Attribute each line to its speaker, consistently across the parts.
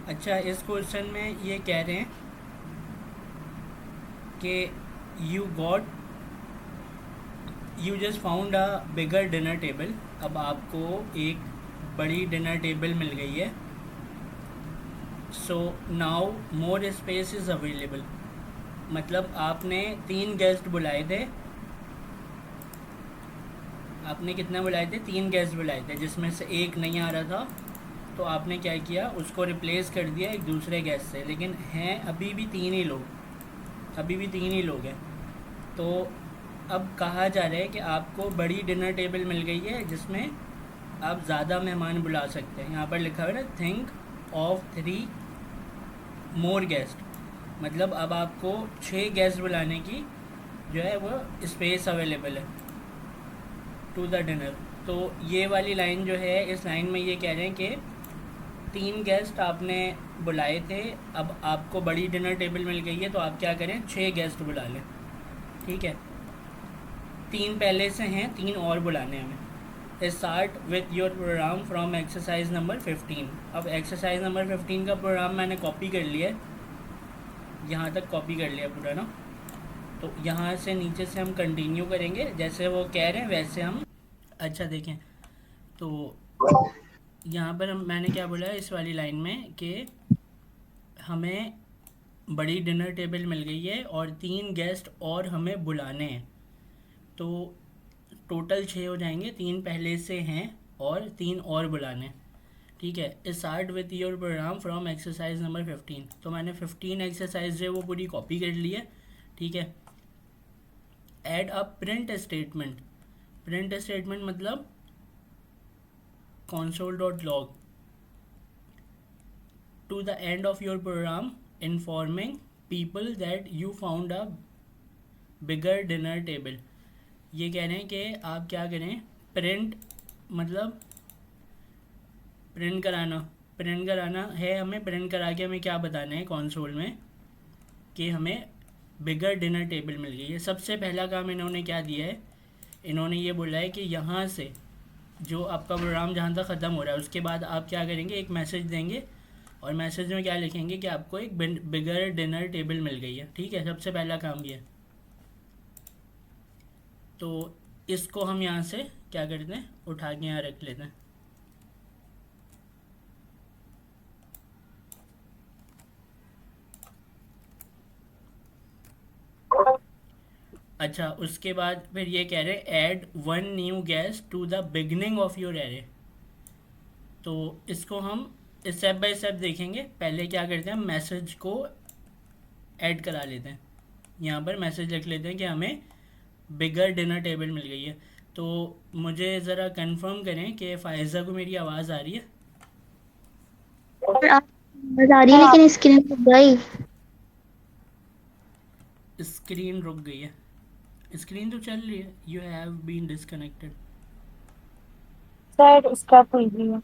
Speaker 1: अच्छा, इस क्वेश्चन में ये कह रहे हैं कि you got you just found a bigger dinner table. अब आपको एक बड़ी डिनर टेबल मिल गई है। So now more space is available. मतलब आपने 3 गेस्ट बुलाए थे। आपने कितने बुलाए थे? 3 गेस्ट बुलाए थे, जिसमें से एक नहीं आ रहा था। तो आपने क्या किया, उसको रिप्लेस कर दिया एक दूसरे गेस्ट से। लेकिन हैं अभी भी 3 ही लोग, अभी भी 3 ही लोग हैं। तो अब कहा जा रहा है कि आपको बड़ी डिनर टेबल मिल गई है, जिसमें आप ज़्यादा मेहमान बुला सकते हैं। यहाँ पर लिखा हुआ है ना, थिंक ऑफ 3 मोर गेस्ट। मतलब अब आपको 6 गेस्ट बुलाने की जो है वो स्पेस अवेलेबल है टू द डिनर। तो ये वाली लाइन जो है, इस लाइन में ये कह रहे हैं कि 3 गेस्ट आपने बुलाए थे, अब आपको बड़ी डिनर टेबल मिल गई है, तो आप क्या करें, 6 गेस्ट बुला लें। ठीक है, 3 पहले से हैं, 3 और बुलाने हैं हमें। Start with your program from exercise number 15। अब एक्सरसाइज नंबर 15 का प्रोग्राम मैंने कॉपी कर लिया है, यहाँ तक कॉपी कर लिया पूरा ना। तो यहाँ से नीचे से हम कंटिन्यू करेंगे, जैसे वो कह रहे हैं वैसे हम। अच्छा देखें, तो यहाँ पर मैंने क्या बोला है इस वाली लाइन में कि हमें बड़ी डिनर टेबल मिल गई है और 3 गेस्ट और हमें बुलाने हैं। तो टोटल 6 हो जाएंगे, 3 पहले से हैं और 3 और बुलाने। ठीक है, start with your program from exercise number 15। तो मैंने 15 एक्सरसाइज जो है वो पूरी कॉपी कर ली है। ठीक है, add a print statement. Print statement मतलब console dot log to the end of your program informing people that you found a bigger dinner table. ये कह रहे हैं कि आप क्या करें, प्रिंट मतलब प्रिंट कराना है हमें। प्रिंट करा के हमें क्या बताना है कंसोल में, कि हमें बिगर डिनर टेबल मिल गई है। सबसे पहला काम इन्होंने क्या दिया है, इन्होंने ये बोला है कि यहाँ से जो आपका प्रोग्राम जहाँ तक ख़त्म हो रहा है, उसके बाद आप क्या करेंगे, एक मैसेज देंगे। और मैसेज में क्या लिखेंगे कि आपको एक बिगर डिनर टेबल मिल गई है। ठीक है, सबसे पहला काम ये है। तो इसको हम यहाँ से क्या करते हैं, उठा के यहाँ रख लेते हैं। अच्छा, उसके बाद फिर ये कह रहे हैं add 1 new guest to the beginning of your array. तो इसको हम स्टेप बाय स्टेप देखेंगे। पहले क्या करते हैं, हम मैसेज को ऐड करा लेते हैं। यहाँ पर मैसेज लिख लेते हैं कि हमें बिगर डिनर टेबल मिल गई है। तो मुझे ज़रा कंफर्म करें कि फ़ायज़ा को मेरी आवाज़ आ रही है।
Speaker 2: और आप आवाज आ रही है लेकिन स्क्रीन पर गई।
Speaker 1: स्क्रीन रुक गई है। स्क्रीन तो चल रही है, यू हैव बीन डिसकनेक्टेड।
Speaker 2: शायद उसका कोई भी है।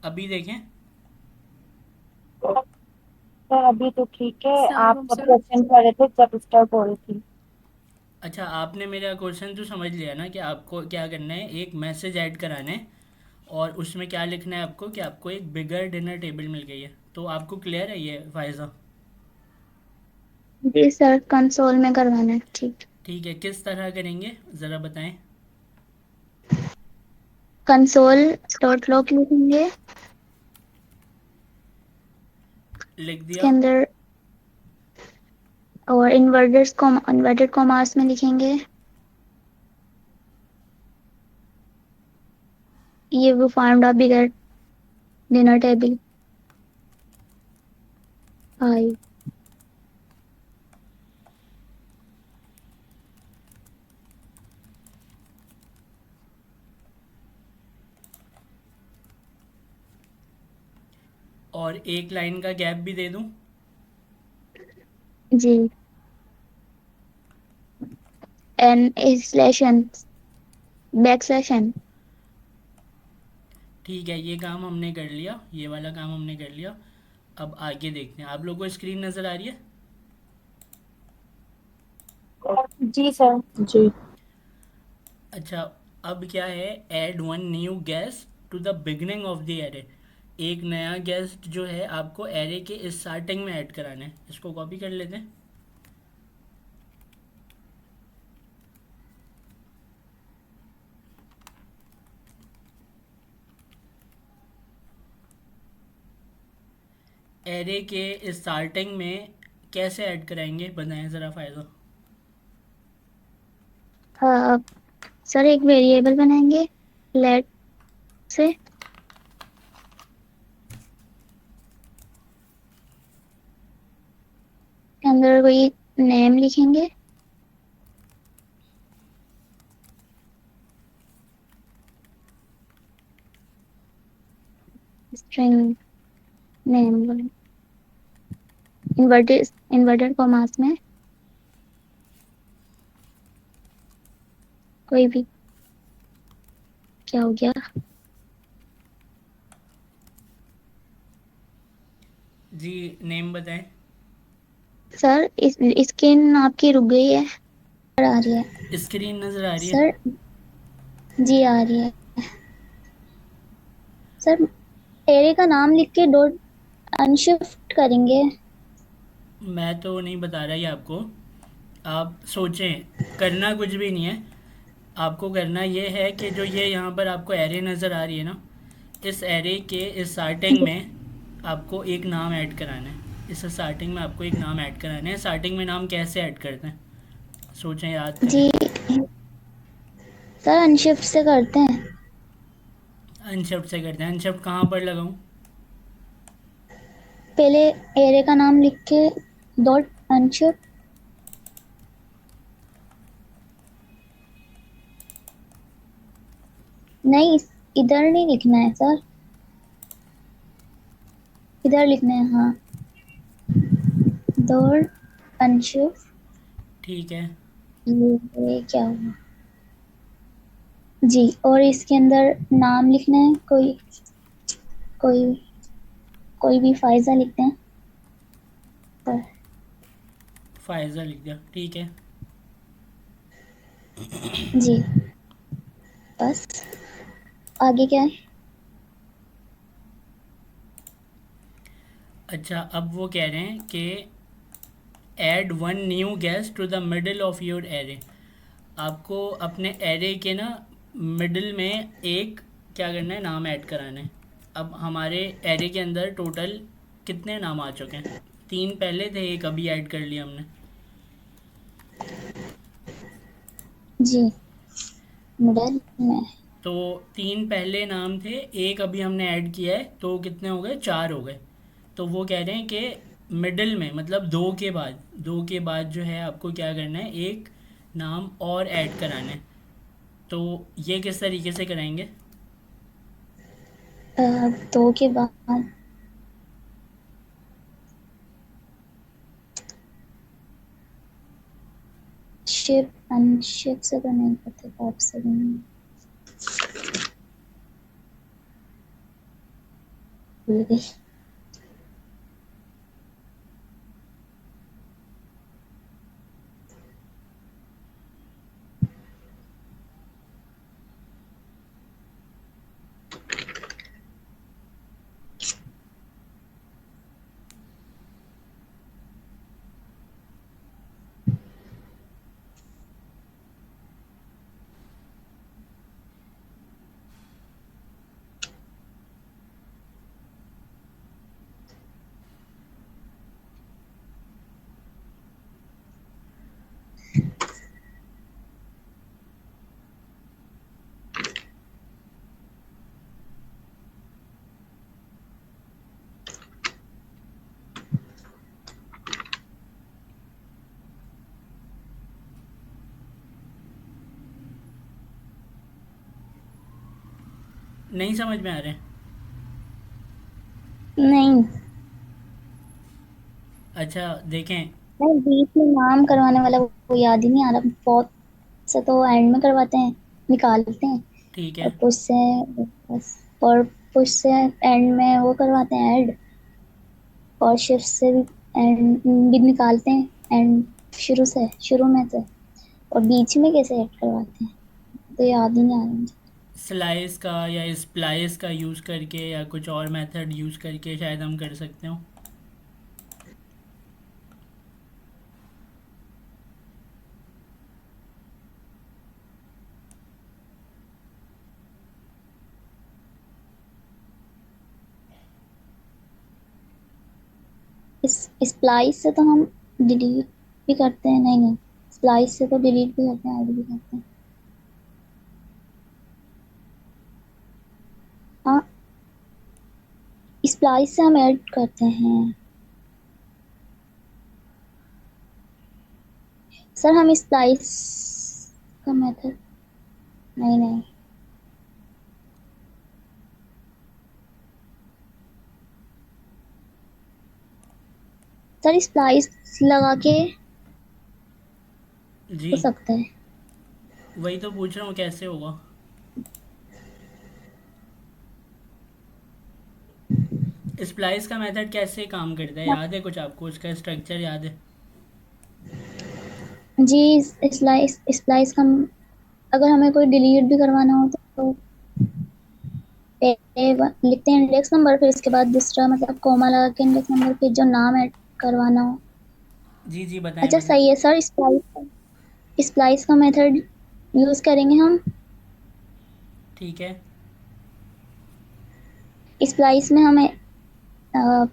Speaker 1: अभी देखें।
Speaker 2: सर अभी तो ठीक है। आप जब क्वेश्चन कर रहे थे जब स्टार्ट हो रही थी।
Speaker 1: अच्छा, आपने मेरा क्वेश्चन तो समझ लिया ना, कि आपको क्या करना है, एक मैसेज ऐड कराना है। और उसमें क्या लिखना है आपको, कि आपको एक बिगर डिनर टेबल मिल गई है। तो आपको क्लियर है ये फ़ायज़ा?
Speaker 2: जी सर, कंसोल में करवाना है। ठीक।
Speaker 1: ठीक है, किस तरह करेंगे ज़रा बताएं।
Speaker 2: कंसोल डॉट लॉग लिखेंगे।
Speaker 1: लिख
Speaker 2: इसके
Speaker 1: दिया।
Speaker 2: अंदर और इन्वर्टेड कॉमास में लिखेंगे, ये वो form a bigger dinner table. Hi.
Speaker 1: और एक लाइन का गैप भी दे दूं।
Speaker 2: जी। N slash N back slash N.
Speaker 1: ठीक है, ये काम हमने कर लिया, ये वाला काम हमने कर लिया। अब आगे देखते हैं, आप लोगों को स्क्रीन नज़र आ रही है?
Speaker 2: जी सर। जी।
Speaker 1: अच्छा, अब क्या है, add one new guest to the beginning of the array. एक नया गेस्ट जो है आपको एरे के स्टार्टिंग में ऐड कराना है। इसको कॉपी कर लेते हैं। एरे के स्टार्टिंग में कैसे ऐड कराएंगे, बताएं ज़रा फ़ायदा।
Speaker 3: हाँ सर, एक वेरिएबल बनाएंगे लेट से, के अंदर कोई नेम लिखेंगे, string name inverted inverted commas में कोई भी, क्या हो गया
Speaker 1: जी, नेम बताएं।
Speaker 3: सर? स्क्रीन आपकी रुक गई है, आ रही है
Speaker 1: स्क्रीन नज़र आ रही है?
Speaker 3: सर? जी आ रही है सर। एरे का नाम लिख के डॉट अनशिफ्ट करेंगे।
Speaker 1: मैं तो नहीं बता रहा ये आपको। आप सोचें, करना कुछ भी नहीं है। आपको करना ये है कि जो ये यहाँ पर आपको एरे नज़र आ रही है ना, इस एरे के स्टार्टिंग में आपको एक नाम ऐड कराना है। इस स्टार्टिंग में आपको एक नाम ऐड कराना है। स्टार्टिंग में नाम कैसे ऐड करते हैं, सोचें, याद करें।
Speaker 3: जी सर, अनशिफ्ट से करते हैं।
Speaker 1: अनशिफ्ट से करते हैं। अनशिफ्ट कहाँ पर लगाऊं?
Speaker 3: पहले एरे का नाम लिख के डॉट अनशिफ्ट। नहीं, इधर नहीं लिखना है सर, इधर लिखना है। हाँ, डॉट अनशिफ्ट।
Speaker 1: ठीक है।
Speaker 3: ये क्या हुआ जी? और इसके अंदर नाम लिखना है, कोई कोई कोई भी फायजा लिखते हैं पर।
Speaker 1: फायज़ा लिख दिया, ठीक है।
Speaker 3: जी बस, आगे क्या है?
Speaker 1: अच्छा, अब वो कह रहे हैं कि add one new guest to the middle of your array. आपको अपने एरे के ना मिडल में एक क्या करना है, नाम ऐड कराना है। अब हमारे एरे के अंदर टोटल कितने नाम आ चुके हैं? 3 पहले थे, एक अभी ऐड कर लिया हमने।
Speaker 3: जी मिडल में।
Speaker 1: तो 3 पहले नाम थे, एक अभी हमने ऐड किया है, तो कितने हो गए? 4 हो गए। तो वो कह रहे हैं कि मिडल में, मतलब दो के बाद जो है आपको क्या करना है, एक नाम और ऐड कराना है। तो ये किस तरीके से कराएंगे?
Speaker 3: दो के बाद शिप अनशिप से तो नहीं करते, पॉप से भी नहीं। भूल गई।
Speaker 1: नहीं समझ में आ रहे?
Speaker 3: नहीं
Speaker 1: अच्छा, देखें।
Speaker 3: नहीं, बीच में नाम करवाने वाला वो याद ही नहीं आ रहा। पॉप से तो एंड में करवाते हैं, निकालते हैं।
Speaker 1: ठीक
Speaker 3: और
Speaker 1: है।
Speaker 3: पुश से बस, और पुश से एंड में वो करवाते हैं ऐड। और शिफ्ट से भी एंड भी निकालते हैं, एंड शुरू में से। और बीच में कैसे ऐड करवाते हैं? तो याद ही नहीं आ रहा मुझे।
Speaker 1: स्लाइस का या स्प्लाइस का यूज़ करके या कुछ और मेथड यूज़ करके शायद हम कर सकते हो।
Speaker 3: इस स्प्लाइस से तो हम डिलीट भी करते हैं, नहीं नहीं, स्प्लाइस से तो डिलीट भी करते हैं, ऐड भी करते हैं। हाँ, स्प्लाइस से हम ऐड करते हैं। सर हम स्प्लाइस का मेथड, नहीं नहीं, सर स्प्लाइस लगा के
Speaker 1: जी
Speaker 3: हो सकता है।
Speaker 1: वही तो पूछ रहा हूँ कैसे होगा। स्प्लाइस का मेथड कैसे काम करता है, याद है कुछ आपको, उसका स्ट्रक्चर याद है?
Speaker 3: जी, स्प्लाइस का अगर हमें कोई डिलीट भी करवाना हो तो पहले लिखते हैं इंडेक्स नंबर, फिर इसके बाद दूसरा मतलब कोमा लगा के इंडेक्स नंबर, फिर जो नाम ऐड करवाना हो।
Speaker 1: जी जी बताएं
Speaker 3: अच्छा
Speaker 1: बताएं।
Speaker 3: सही है सर, स्प्लाइस का मेथड यूज करेंगे हम।
Speaker 1: ठीक है।
Speaker 3: स्प्लाइस में हमें अ,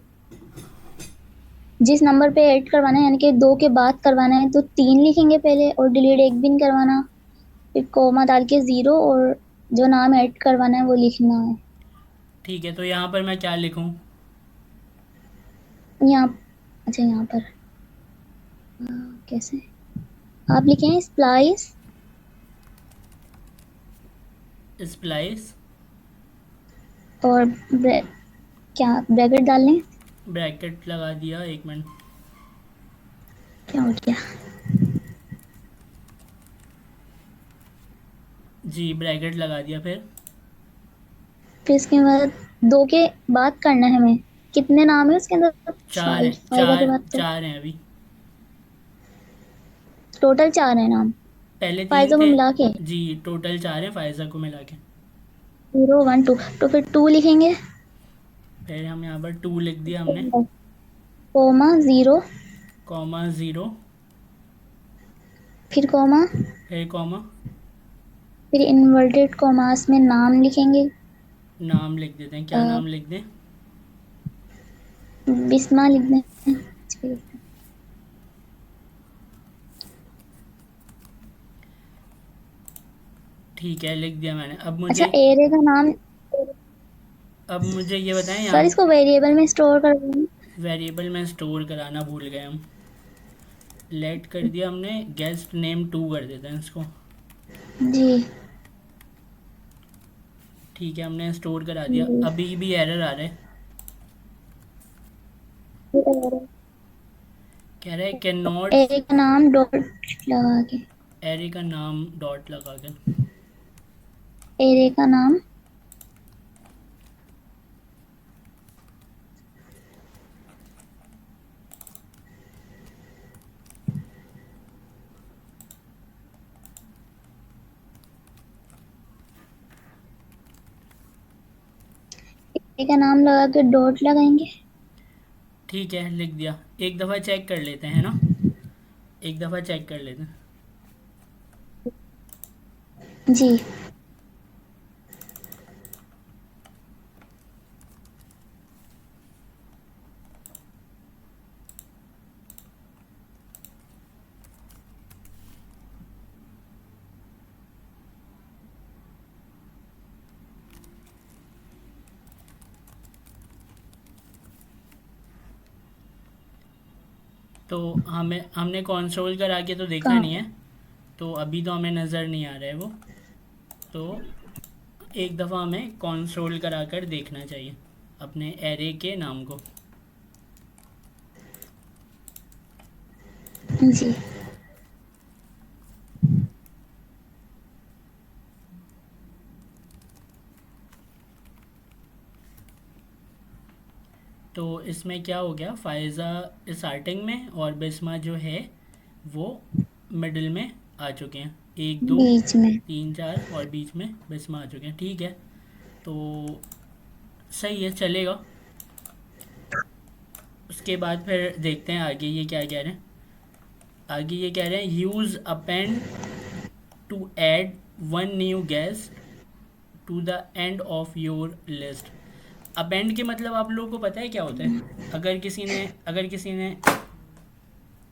Speaker 3: जिस नंबर पे ऐड करवाना है, यानी कि 2 के बाद करवाना है, तो 3 लिखेंगे पहले, और डिलीट एक भी नहीं करवाना। फिर कोमा डाल के 0, और जो नाम ऐड करवाना है वो लिखना है।
Speaker 1: ठीक है, तो यहाँ पर मैं क्या लिखूँ?
Speaker 3: यहाँ, अच्छा यहाँ पर कैसे आप लिखें स्प्लाइस,
Speaker 1: स्प्लाइस
Speaker 3: और क्या ब्रैकेट डालने,
Speaker 1: ब्रैकेट लगा दिया, एक मिनट।
Speaker 3: क्या हो गया।
Speaker 1: जी ब्रैकेट लगा दिया, फिर
Speaker 3: फिर इसके बाद 2 के बाद करना है हमें। कितने नाम है उसके अंदर?
Speaker 1: चार हैं,
Speaker 3: फाइवा के
Speaker 1: चार
Speaker 3: बाद तो
Speaker 1: चार हैं अभी।
Speaker 3: टोटल 4 है नाम,
Speaker 1: पहले तीन
Speaker 3: फाइजा को
Speaker 1: थे।
Speaker 3: मिला के।
Speaker 1: जी टोटल चार हैं फायज़ा को मिला के।
Speaker 3: 0 1 2, तो फिर 2 लिखेंगे,
Speaker 1: फिर हम यहाँ पर टू लिख दिया हमने।
Speaker 3: Comma 0,
Speaker 1: comma zero.
Speaker 3: फिर कोमा,
Speaker 1: फिर कॉमा।
Speaker 3: फिर इन्वर्टेड कोमास में नाम लिखेंगे।
Speaker 1: नाम लिख देते हैं, क्या नाम लिख दें?
Speaker 3: बिस्मा लिख दें।
Speaker 1: ठीक है, लिख दिया मैंने।
Speaker 3: अच्छा, एरे का नाम,
Speaker 1: अब मुझे ये बताएं
Speaker 3: सर
Speaker 1: यहाँ।
Speaker 3: इसको वेरिएबल में स्टोर कर देंगे।
Speaker 1: वेरिएबल में स्टोर कराना भूल गए हम। लेट कर दिया हमने, गेस्ट नेम टू कर देते हैं इसको।
Speaker 3: जी
Speaker 1: ठीक है, हमने स्टोर करा दिया।
Speaker 3: जी।
Speaker 1: अभी भी एरर आ रहा है। कह रहा है कैन नॉट।
Speaker 3: एरे का नाम डॉट लगा के,
Speaker 1: एरे का नाम डॉट लगा कर।
Speaker 3: एरे का नाम, एरे का नाम लगा के डॉट लगाएंगे।
Speaker 1: ठीक है, लिख दिया। एक दफ़ा चेक कर लेते हैं ना, एक दफ़ा चेक कर लेते हैं।
Speaker 3: जी।
Speaker 1: तो हमने कंसोल करा के तो देखा
Speaker 3: कहाँ?
Speaker 1: नहीं है, तो अभी तो हमें नज़र नहीं आ रहा है वो। तो एक दफ़ा हमें कंसोल करा कर देखना चाहिए अपने एरे के नाम को।
Speaker 3: जी।
Speaker 1: तो इसमें क्या हो गया, फ़ायज़ा स्टार्टिंग में और बिस्मा जो है वो मिडिल में आ चुके हैं, 1 2
Speaker 3: बीच में।
Speaker 1: 3 4 और बीच में बिस्मा आ चुके हैं। ठीक है, तो सही है, चलेगा। उसके बाद फिर देखते हैं आगे ये क्या कह रहे हैं। आगे ये कह रहे हैं use append to add one new guest to the end of your list. Append के मतलब आप लोगों को पता है क्या होता है? अगर किसी ने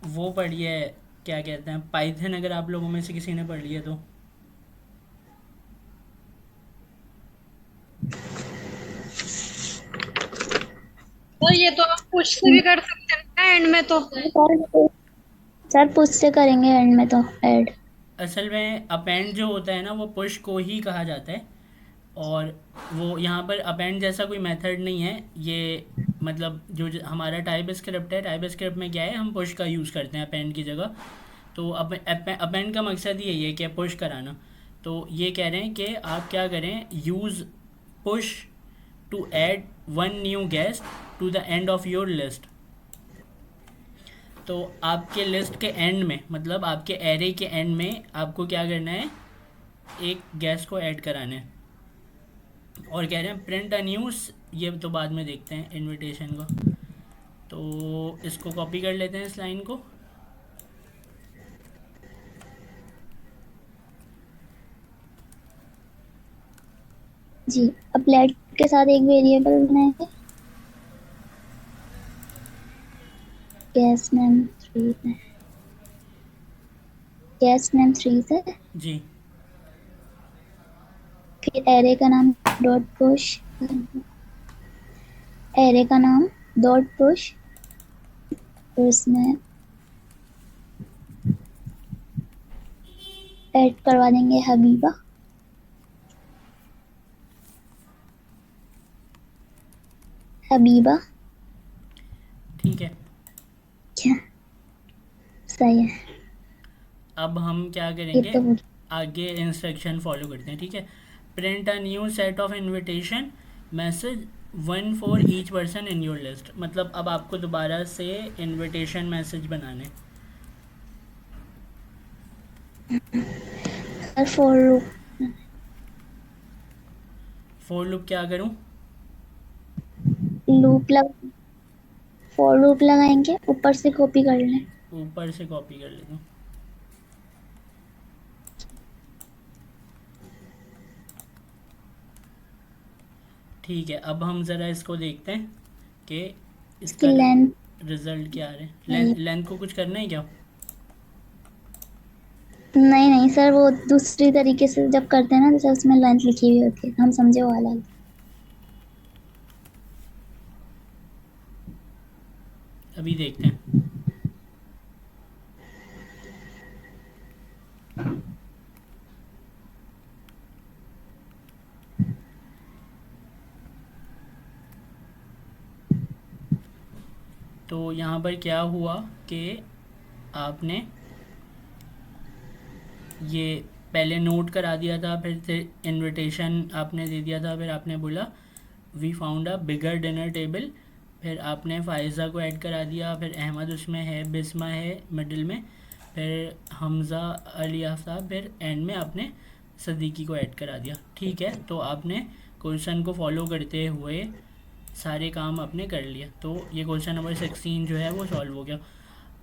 Speaker 1: वो पढ़ी है, क्या कहते हैं, पाइथन, अगर आप लोगों में से किसी ने पढ़ लिया तो
Speaker 4: और ये तो आप पुश से भी कर सकते हैं ना एंड में तो।
Speaker 3: सर पुश से करेंगे एंड में तो ऐड।
Speaker 1: असल में अपेंड जो होता है ना वो पुश को ही कहा जाता है। और वो यहाँ पर अपेंड जैसा कोई मेथड नहीं है ये। मतलब जो हमारा टाइप स्क्रिप्ट है, टाइप स्क्रिप्ट में क्या है, हम पुश का यूज़ करते हैं अपेंड की जगह। तो अपेंड का मकसद ही यही है कि पुश कराना। तो ये कह रहे हैं कि आप क्या करें, use push to add one new guest to the end of your list. तो आपके लिस्ट के एंड में, मतलब आपके एरे के एंड में आपको क्या करना है, एक गेस्ट को ऐड कराना है। और कह रहे हैं प्रिंट अ न्यूज़, ये तो बाद में देखते हैं इनविटेशन को। तो इसको कॉपी कर लेते हैं इस लाइन को।
Speaker 3: जी, अब लेट के साथ एक वेरिएबल बनाएंगे। गेस्ट नेम 3 है, गेस्ट नेम 3 है।
Speaker 1: जी
Speaker 3: फिर एरे का नाम डॉट पुश, एरे का नाम डॉट पुश, फिर उसमें ऐड करवा देंगे हबीबा। हबीबा
Speaker 1: ठीक है।
Speaker 3: क्या सही है?
Speaker 1: अब हम क्या
Speaker 3: ये
Speaker 1: करेंगे,
Speaker 3: तो वो
Speaker 1: आगे इंस्ट्रक्शन फॉलो करते हैं। ठीक है, print a new set of invitation message one for each person in your list. मतलब अब आपको दोबारा से इनविटेशन मैसेज बनाने।
Speaker 3: सर फॉर
Speaker 1: फॉर लूप क्या करूं?
Speaker 3: लूप लग फॉर लूप लगाएंगे, ऊपर से कॉपी कर लें।
Speaker 1: ऊपर से कॉपी कर लेता हूँ। ठीक है, अब हम ज़रा इसको देखते हैं कि
Speaker 3: इसकी
Speaker 1: इसका
Speaker 3: लेंथ
Speaker 1: रिजल्ट क्या आ रहा है। लेंथ को कुछ करना है क्या?
Speaker 3: नहीं नहीं सर, वो दूसरी तरीके से जब करते हैं ना, जैसे उसमें लेंथ लिखी हुई होती है, हम समझे वो वाला।
Speaker 1: अभी देखते हैं। तो यहाँ पर क्या हुआ कि आपने ये पहले नोट करा दिया था, फिर से इनविटेशन आपने दे दिया था, फिर आपने बोला we found a bigger dinner table, फिर आपने फ़ायज़ा को ऐड करा दिया, फिर अहमद उसमें है, बिस्मा है मिडिल में, फिर हमज़ा, अली आफ्ताब, फिर एंड में आपने सदीकी को ऐड करा दिया। ठीक है, तो आपने क्वेश्चन को फॉलो करते हुए सारे काम आपने कर लिया। तो ये क्वेश्चन नंबर 16 जो है वो सॉल्व हो गया।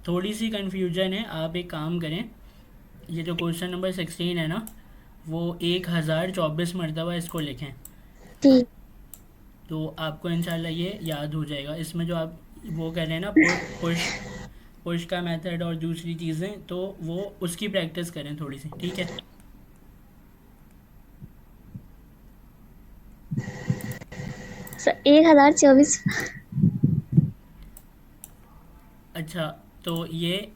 Speaker 1: थोड़ी सी कन्फ्यूजन है, आप एक काम करें, ये जो क्वेश्चन नंबर 16 है ना, वो 1024 मरतबा इसको लिखें।
Speaker 3: ठीक।
Speaker 1: तो आपको इंशाल्लाह ये याद हो जाएगा। इसमें जो आप वो कह रहे हैं ना, पुश पुश का मेथड और दूसरी चीज़ें, तो वो उसकी प्रैक्टिस करें थोड़ी सी। ठीक है,
Speaker 3: सर 1024।
Speaker 1: अच्छा। तो ये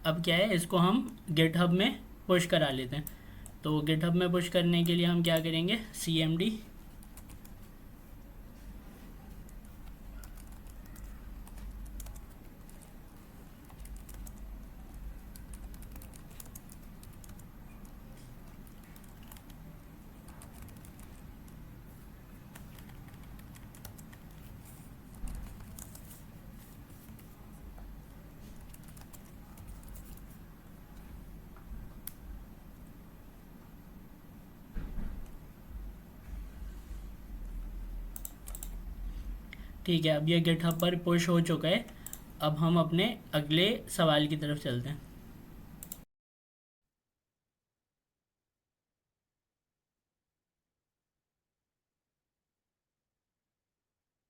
Speaker 1: अब क्या है, इसको हम गिटहब में पुश करा लेते हैं। तो गिटहब में पुश करने के लिए हम क्या करेंगे, CMD ठीक है, अब ये गिटहब पर पुश हो चुका है। अब हम अपने अगले सवाल की तरफ चलते हैं।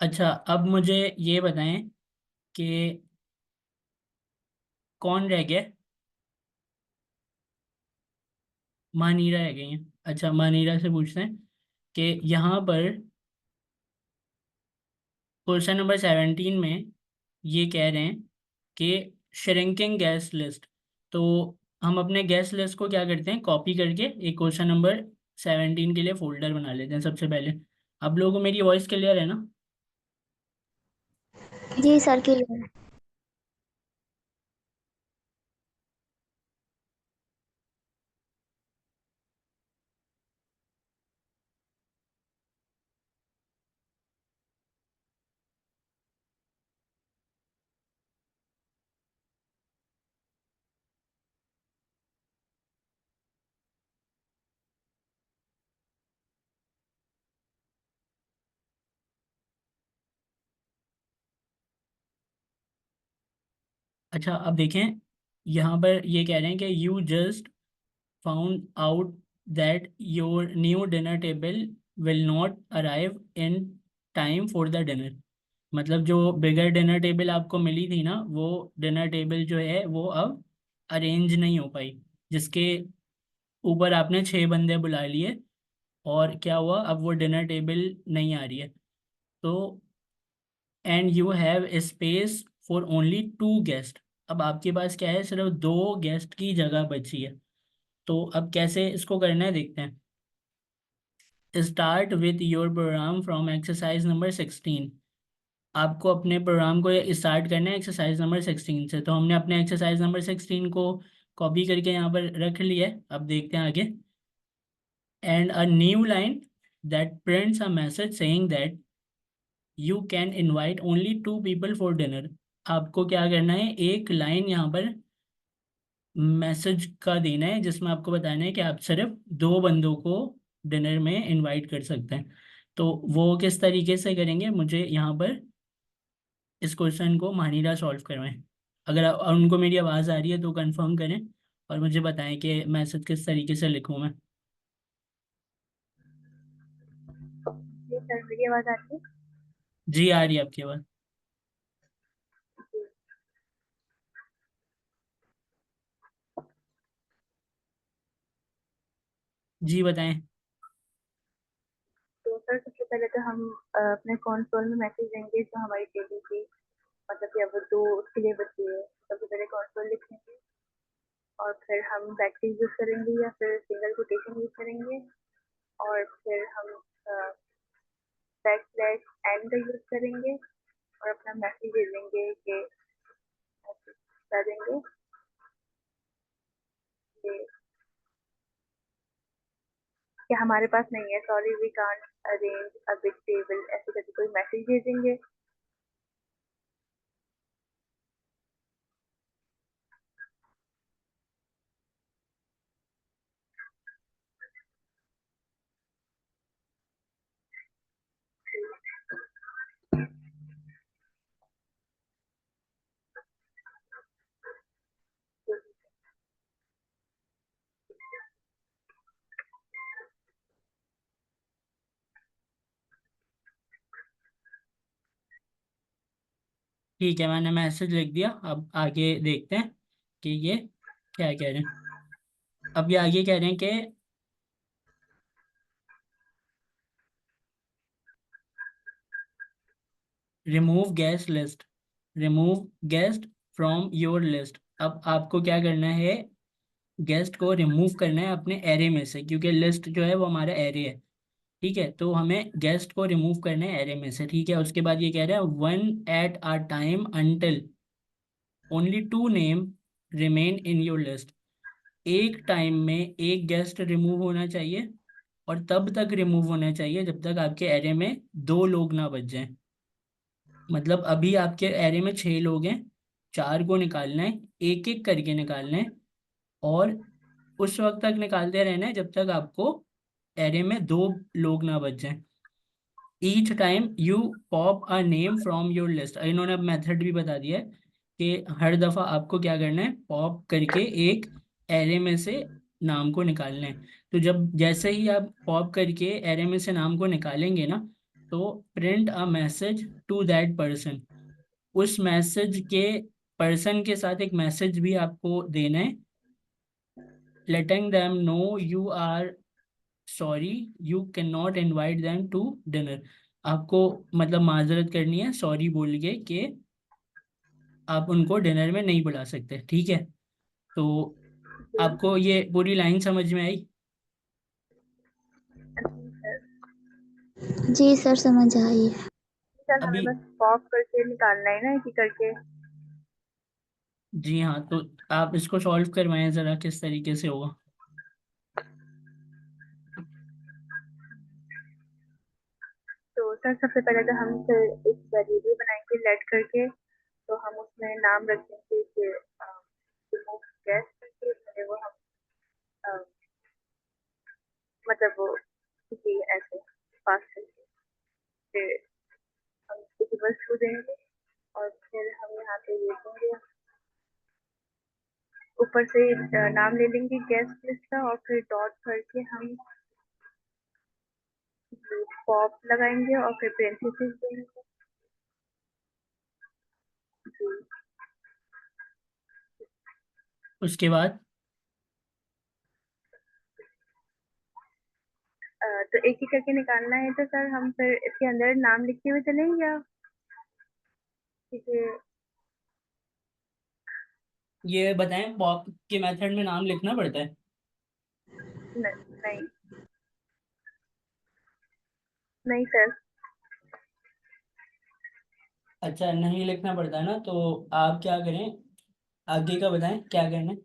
Speaker 1: अच्छा, अब मुझे ये बताएं कि कौन रह गया। मानीरा रह गई हैं। अच्छा, मानीरा से पूछते हैं कि यहाँ पर क्वेश्चन नंबर 17 में ये कह रहे हैं कि श्रिंकिंग गैस लिस्ट। तो हम अपने गैस लिस्ट को क्या करते हैं, कॉपी करके एक क्वेश्चन नंबर 17 के लिए फोल्डर बना लेते हैं सबसे पहले। आप लोगों को मेरी वॉइस क्लियर है ना?
Speaker 3: जी सर के लिए।
Speaker 1: अच्छा, अब देखें, यहाँ पर ये कह रहे हैं कि you just found out that your new dinner table will not arrive in time for the dinner. मतलब जो बिगर डिनर टेबल आपको मिली थी ना, वो डिनर टेबल जो है वो अब अरेंज नहीं हो पाई, जिसके ऊपर आपने 6 बंदे बुला लिए। और क्या हुआ, अब वो डिनर टेबल नहीं आ रही है। तो and you have space for only 2 guest. अब आपके पास क्या है, सिर्फ 2 गेस्ट की जगह बची है। तो अब कैसे इसको करना है देखते हैं। Start with your program from exercise number 16। आपको अपने प्रोग्राम को स्टार्ट करना है एक्सरसाइज नंबर 16 से। तो हमने अपने एक्सरसाइज नंबर 16 को कॉपी करके यहाँ पर रख लिया है। अब देखते हैं आगे। And a new line that prints a message saying that you can invite only 2 people for dinner. आपको क्या करना है, एक लाइन यहाँ पर मैसेज का देना है जिसमें आपको बताना है कि आप सिर्फ 2 बंदों को डिनर में इनवाइट कर सकते हैं। तो वो किस तरीके से करेंगे, मुझे यहाँ पर इस क्वेश्चन को मानीरा सॉल्व करवाएं। अगर उनको मेरी आवाज़ आ रही है तो कंफर्म करें और मुझे बताएं कि मैसेज किस तरीके से लिखूँ मैं।
Speaker 2: जी सर, मेरी आवाज आ रही है?
Speaker 1: जी, आ रही है आपकी आवाज़। जी बताएं।
Speaker 2: तो सर सबसे पहले तो हम अपने कंसोल में मैसेज देंगे जो हमारी टेबल की, मतलब कि अब दो उसके लिए बची है। सबसे पहले कंसोल लिखेंगे और फिर हम बैकटिक यूज करेंगे या फिर सिंगल कोटेशन यूज करेंगे। और फिर हम बैक स्लैश एंड का यूज करेंगे और अपना मैसेज दे देंगे कि बता देंगे कि हमारे पास नहीं है, sorry we can't arrange a big table, ऐसे करके कोई मैसेज दे देंगे।
Speaker 1: ठीक है, मैंने मैसेज लिख दिया। अब आगे देखते हैं कि ये क्या कह रहे हैं। अब ये आगे कह रहे हैं कि remove guest list, remove guest from your list. अब आपको क्या करना है, गेस्ट को रिमूव करना है अपने एरे में से, क्योंकि लिस्ट जो है वो हमारा एरे है। ठीक है, तो हमें गेस्ट को रिमूव करना है एरे में से। ठीक है, उसके बाद ये कह रहा है one at a time until only 2 name remain in your list. एक टाइम में एक गेस्ट रिमूव होना चाहिए और तब तक रिमूव होना चाहिए जब तक आपके एरे में 2 लोग ना बच जाएं। मतलब अभी आपके एरे में 6 लोग हैं, 4 को निकालना है, एक एक करके निकालना है। और उस वक्त तक निकालते रहना है जब तक आपको एरे में 2 लोग ना बच जाएं। Each time you pop a name from your list. इन्होंने अब मेथड भी बता दिया है कि हर दफ़ा आपको क्या करना है, पॉप करके एक एरे में से नाम को निकालना है। तो जब जैसे ही आप पॉप करके एरे में से नाम को निकालेंगे ना, तो print a message to that person. उस मैसेज के पर्सन के साथ एक मैसेज भी आपको देना है, letting them know you are sorry you can not invite them to dinner. आपको मतलब माजरत करनी है सॉरी बोल के कि आप उनको डिनर में नहीं बुला सकते, ठीक है। तो
Speaker 2: जी।
Speaker 1: आपको ये पूरी लाइन समझ में आई?
Speaker 2: सर,
Speaker 3: जी सर, समझ आई।
Speaker 2: सर हमें
Speaker 1: अभी
Speaker 2: बस पॉप करके निकालना है ना, एक करके।
Speaker 1: जी हाँ, तो आप इसको सॉल्व करवाएं ज़रा, किस तरीके से होगा।
Speaker 2: तो सर सबसे पहले तो हम फिर एक वेरिएबल बनाएंगे लेट करके। तो हम उसमें नाम रखेंगे कि रिमूव गैस करके, पहले वो हम अ, मतलब वो किसी ऐसे पास करके फिर हम किसी पर छू देंगे। और फिर हम यहाँ पे ये देंगे, ऊपर से नाम ले लेंगे गेस्ट लिस्ट का, और फिर डॉट करके हम पॉप लगाएंगे और फिर पेरेंथेसिस देंगे। जी।
Speaker 1: उसके बाद
Speaker 2: तो एक ही करके निकालना है, तो सर हम फिर इसके अंदर नाम लिखते हुए चलेंगे या ठीक है?
Speaker 1: ये बताएं, पॉप के मेथड में नाम लिखना पड़ता है?
Speaker 2: नहीं, नहीं सर।
Speaker 1: अच्छा, नहीं लिखना पड़ता है ना, तो आप क्या करें, आगे का बताएं क्या करना है।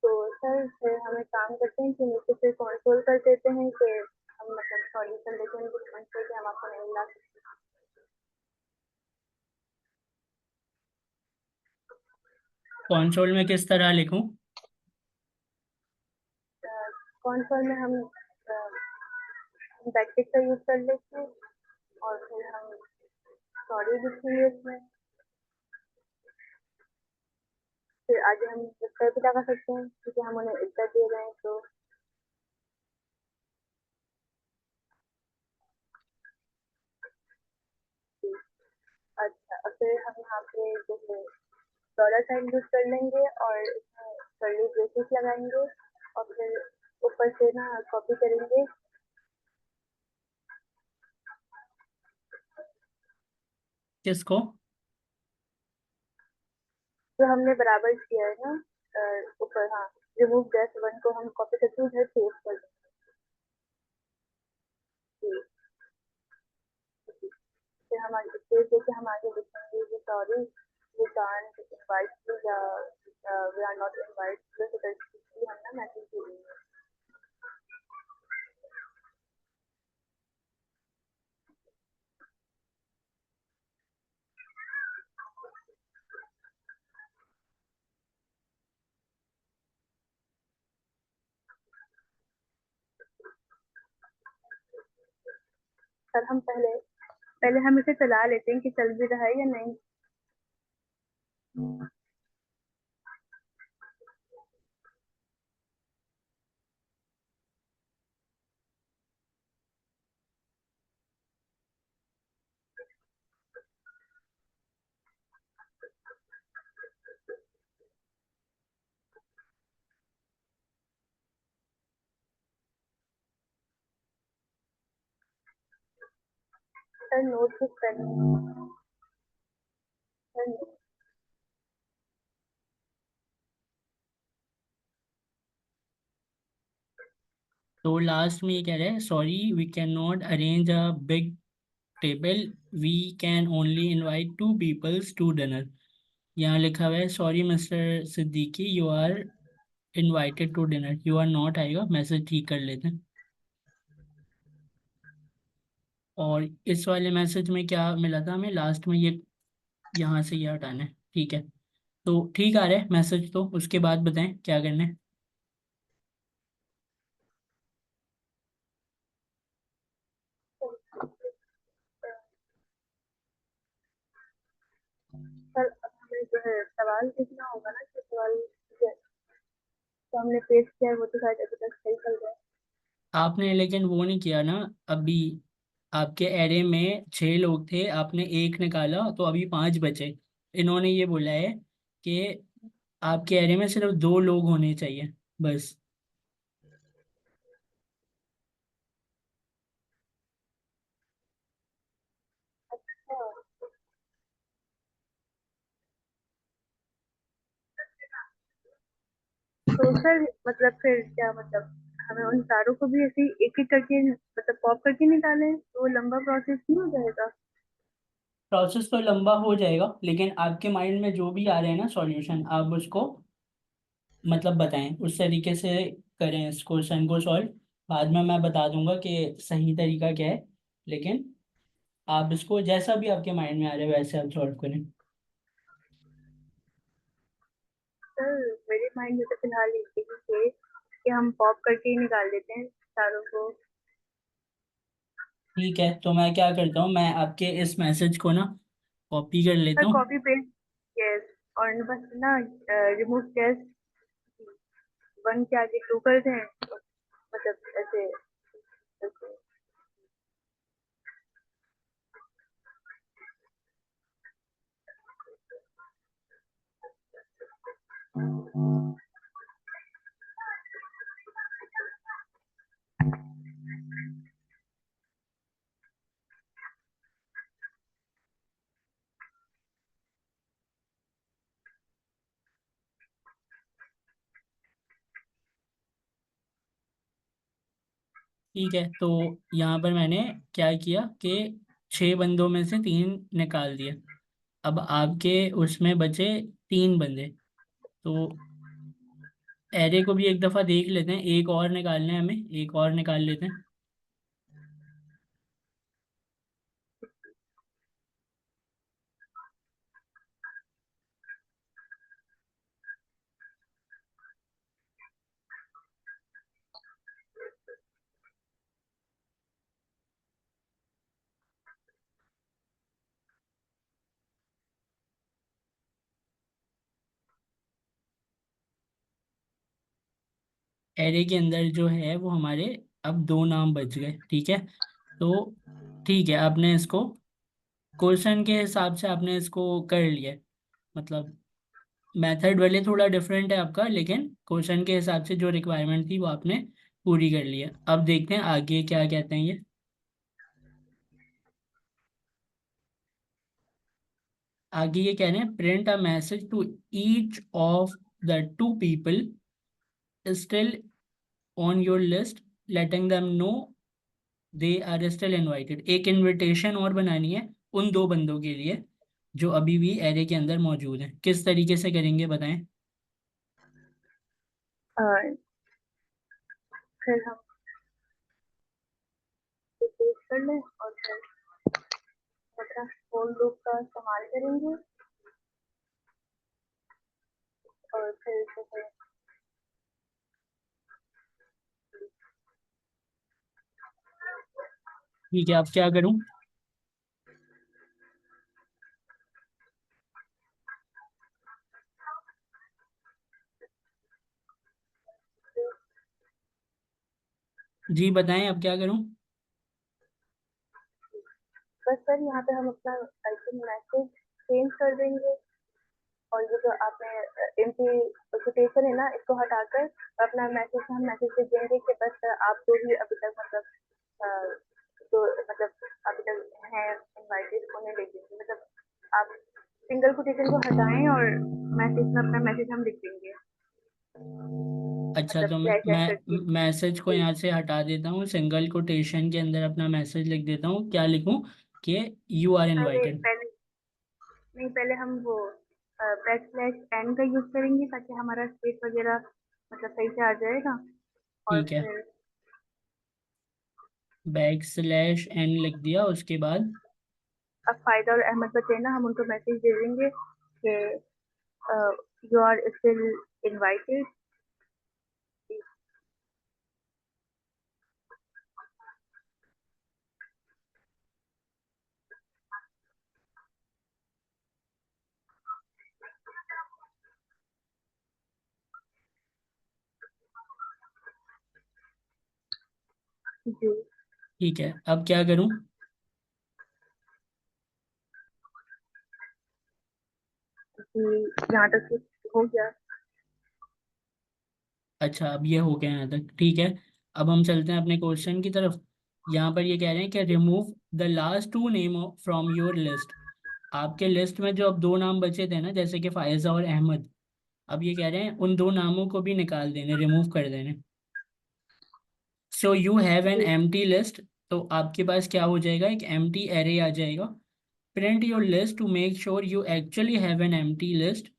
Speaker 2: तो सर फिर हम एक काम करते हैं कि नीचे से कंसोल कर देते हैं कि हम मतलब सॉल्यूशन देते हैं डिफरेंस करके, हम आपको नहीं ला सकते।
Speaker 1: कंसोल में किस तरह लिखूं?
Speaker 2: कंसोल में हम बैकटिक का यूज कर लेते हैं, और फिर हम सॉरी लिखेंगे इसमें। फिर आगे हम उत्तर भी लगा सकते हैं क्योंकि हम उन्हें उत्तर दे रहे हैं तो। अच्छा, और फिर हम यहाँ पे जैसे डॉलर साइन यूज कर लेंगे और इसमें कर्ली ब्रेसेस लगाएंगे, और फिर ऊपर से ना कॉपी करेंगे
Speaker 1: किसको?
Speaker 2: जो हमने बराबर किया है ना ऊपर। हाँ, रिमूव दैट वन को हम कॉपी करके उधर पेस्ट कर देंगे। फिर हम आगे पेज देके हम आगे लिखेंगे कि sorry we can't invite you, या we are not invite you, तो करके हम ना मैसेज दे देंगे। सर हम पहले पहले हम इसे चला लेते हैं कि चल भी रहा है या नहीं। Sir notebook pen. Sir
Speaker 1: तो लास्ट में ये कह रहे हैं, sorry we can not arrange a big table, we can only invite two peoples to dinner. यहाँ लिखा हुआ है, sorry mister Siddiqui, you are invited to dinner, you are not आएगा, मैसेज ठीक कर लेते हैं। और इस वाले मैसेज में क्या मिला था हमें लास्ट में, ये यहाँ से ये हटाना है, ठीक है। तो ठीक आ रहा है मैसेज, तो उसके बाद बताएं क्या करना है।
Speaker 2: सवाल देखना होगा ना कि सवाल तो हमने पेश किया है वो तो शायद अभी तक सही चल रहा है।
Speaker 1: आपने लेकिन वो नहीं किया ना अभी। आपके एरे में 6 लोग थे, आपने एक निकाला तो अभी 5 बचे। इन्होंने ये बोला है कि आपके एरे में सिर्फ 2 लोग होने चाहिए बस।
Speaker 2: तो सर मतलब फिर क्या मतलब हमें उन चारों को भी ऐसे ही एक एक करके मतलब पॉप करके निकालें तो वो लंबा प्रोसेस नहीं हो जाएगा?
Speaker 1: प्रोसेस तो लंबा हो जाएगा, लेकिन आपके माइंड में जो भी आ रहे हैं ना सॉल्यूशन, आप उसको मतलब बताएं उस तरीके से करें इस क्वेश्चन को सॉल्व। बाद में मैं बता दूंगा कि सही तरीका क्या है, लेकिन आप इसको जैसा भी आपके माइंड में आ रहा है वैसे आप सॉल्व करें।
Speaker 2: सर मेरे माइंड में तो फिलहाल यही है कि हम पॉप करके ही निकाल देते हैं चारों को।
Speaker 1: ठीक है, तो मैं क्या करता हूँ, मैं आपके इस मैसेज को ना कॉपी कर
Speaker 2: सर
Speaker 1: लेता हूँ।
Speaker 2: कॉपी पेस्ट यस और बस ना रिमूव टेस्ट वन के आगे टू कर दें मतलब ऐसे ऐसे।
Speaker 1: ठीक है, तो यहाँ पर मैंने क्या किया कि 6 बंदों में से 3 निकाल दिए। अब आपके उसमें बचे 3 बंदे। तो एरे को भी एक दफ़ा देख लेते हैं, एक और निकालना है हमें, एक और निकाल लेते हैं। एरे के अंदर जो है वो हमारे अब 2 नाम बच गए। ठीक है, तो ठीक है, आपने इसको क्वेश्चन के हिसाब से आपने इसको कर लिया है। मतलब मेथड भले थोड़ा डिफरेंट है आपका, लेकिन क्वेश्चन के हिसाब से जो रिक्वायरमेंट थी वो आपने पूरी कर ली है। अब देखते हैं आगे क्या कहते हैं ये। आगे ये कह रहे हैं print a message to each of the 2 people still on your list, letting them know they are still invited. एक इनविटेशन और बनानी है उन 2 बंदों के लिए जो अभी भी एरे के अंदर मौजूद हैं। किस तरीके से करेंगे बताएं।
Speaker 2: फिर हम पेस्ट कर लें और फिर अपना फोन लूप का इस्तेमाल करेंगे और फिर जैसे
Speaker 1: ठीक है, अब क्या करूं। जी बताएं, अब क्या करूं।
Speaker 2: बस सर यहाँ पे हम अपना आइटम मैसेज चेंज कर देंगे और ये जो आपने इनकी कोटेशन है ना इसको हटाकर अपना मैसेज हम मैसेज लिख देंगे कि बस आप जो भी अभी तक मतलब अ, जो मतलब अभी तक हैं इनवाइटेड उन्हें लिख देंगे मतलब आप सिंगल कोटेशन को हटाएं और मैसेज में अपना मैसेज हम लिख देंगे
Speaker 1: अच्छा,
Speaker 2: मतलब
Speaker 1: तो
Speaker 2: डैश डैश करके।
Speaker 1: मैं मैसेज को यहाँ से हटा देता हूँ, सिंगल कोटेशन के अंदर अपना मैसेज लिख देता हूँ। क्या लिखूँ कि यू आर
Speaker 2: पहले
Speaker 1: इनवाइटेड।
Speaker 2: पहले नहीं पहले हम वो बैक स्लैश एन का यूज करेंगे ताकि हमारा स्पेस वगैरह मतलब सही से आ जाएगा और
Speaker 1: ठीक है,
Speaker 2: फिर
Speaker 1: बैक स्लैश एन लिख दिया, उसके बाद
Speaker 2: अब फायदा और अहमद बचे ना हम उनको मैसेज दे देंगे कि यू आर स्टिल इनवाइटेड। जी
Speaker 1: ठीक है, अब क्या करूं?
Speaker 2: जी, यहाँ तक तो हो गया।
Speaker 1: अच्छा, अब ये हो गया यहाँ तक, ठीक है। अब हम चलते हैं अपने क्वेश्चन की तरफ। यहाँ पर ये कह रहे हैं कि remove the last two name from your list. आपके लिस्ट में जो अब दो नाम बचे थे ना, जैसे कि फायजा और अहमद, अब ये कह रहे हैं उन दो नामों को भी निकाल देने, रिमूव कर देने। सो यू हैव एन
Speaker 2: जी
Speaker 1: एम्प्टी लिस्ट। तो आपके पास क्या हो जाएगा, एक एम्प्टी एरे आ जाएगा। Print your list to make sure you actually have an empty list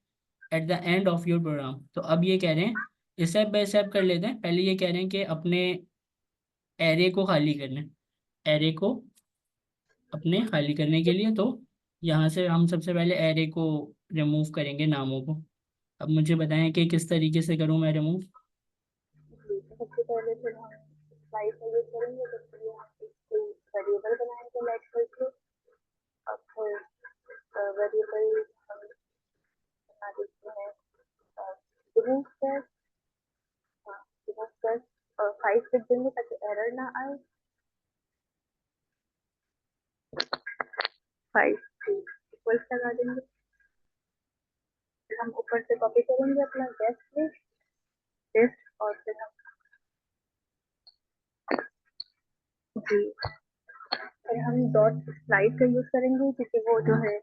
Speaker 1: at the end of your program. तो अब ये कह रहे हैं, स्टेप बाय स्टेप कर लेते हैं। पहले ये कह रहे हैं कि अपने एरे को खाली करने, एरे को अपने खाली करने के लिए। तो यहाँ से हम सबसे पहले एरे को रिमूव करेंगे, नामों को। अब मुझे बताएं कि किस तरीके से करूँ मैं रिमूव।
Speaker 2: जी, तो सबसे पहले फिर हम स्लाइड में यूज करेंगे, जिसके लिए हम एक वेरिएबल बनाएंगे लेट करके। और फिर वेरिएबल हम बना देते हैं रिमूव कर, हाँ रिमूव कर, और 5 लिख देंगे ताकि एरर ना आए। 5 इक्वल्स लगा देंगे। फिर हम ऊपर से कॉपी करेंगे अपना गेस्ट लिस्ट टेस्ट, और फिर हम जी फिर हम डॉट स्लाइड का यूज करेंगे, क्योंकि वो जो है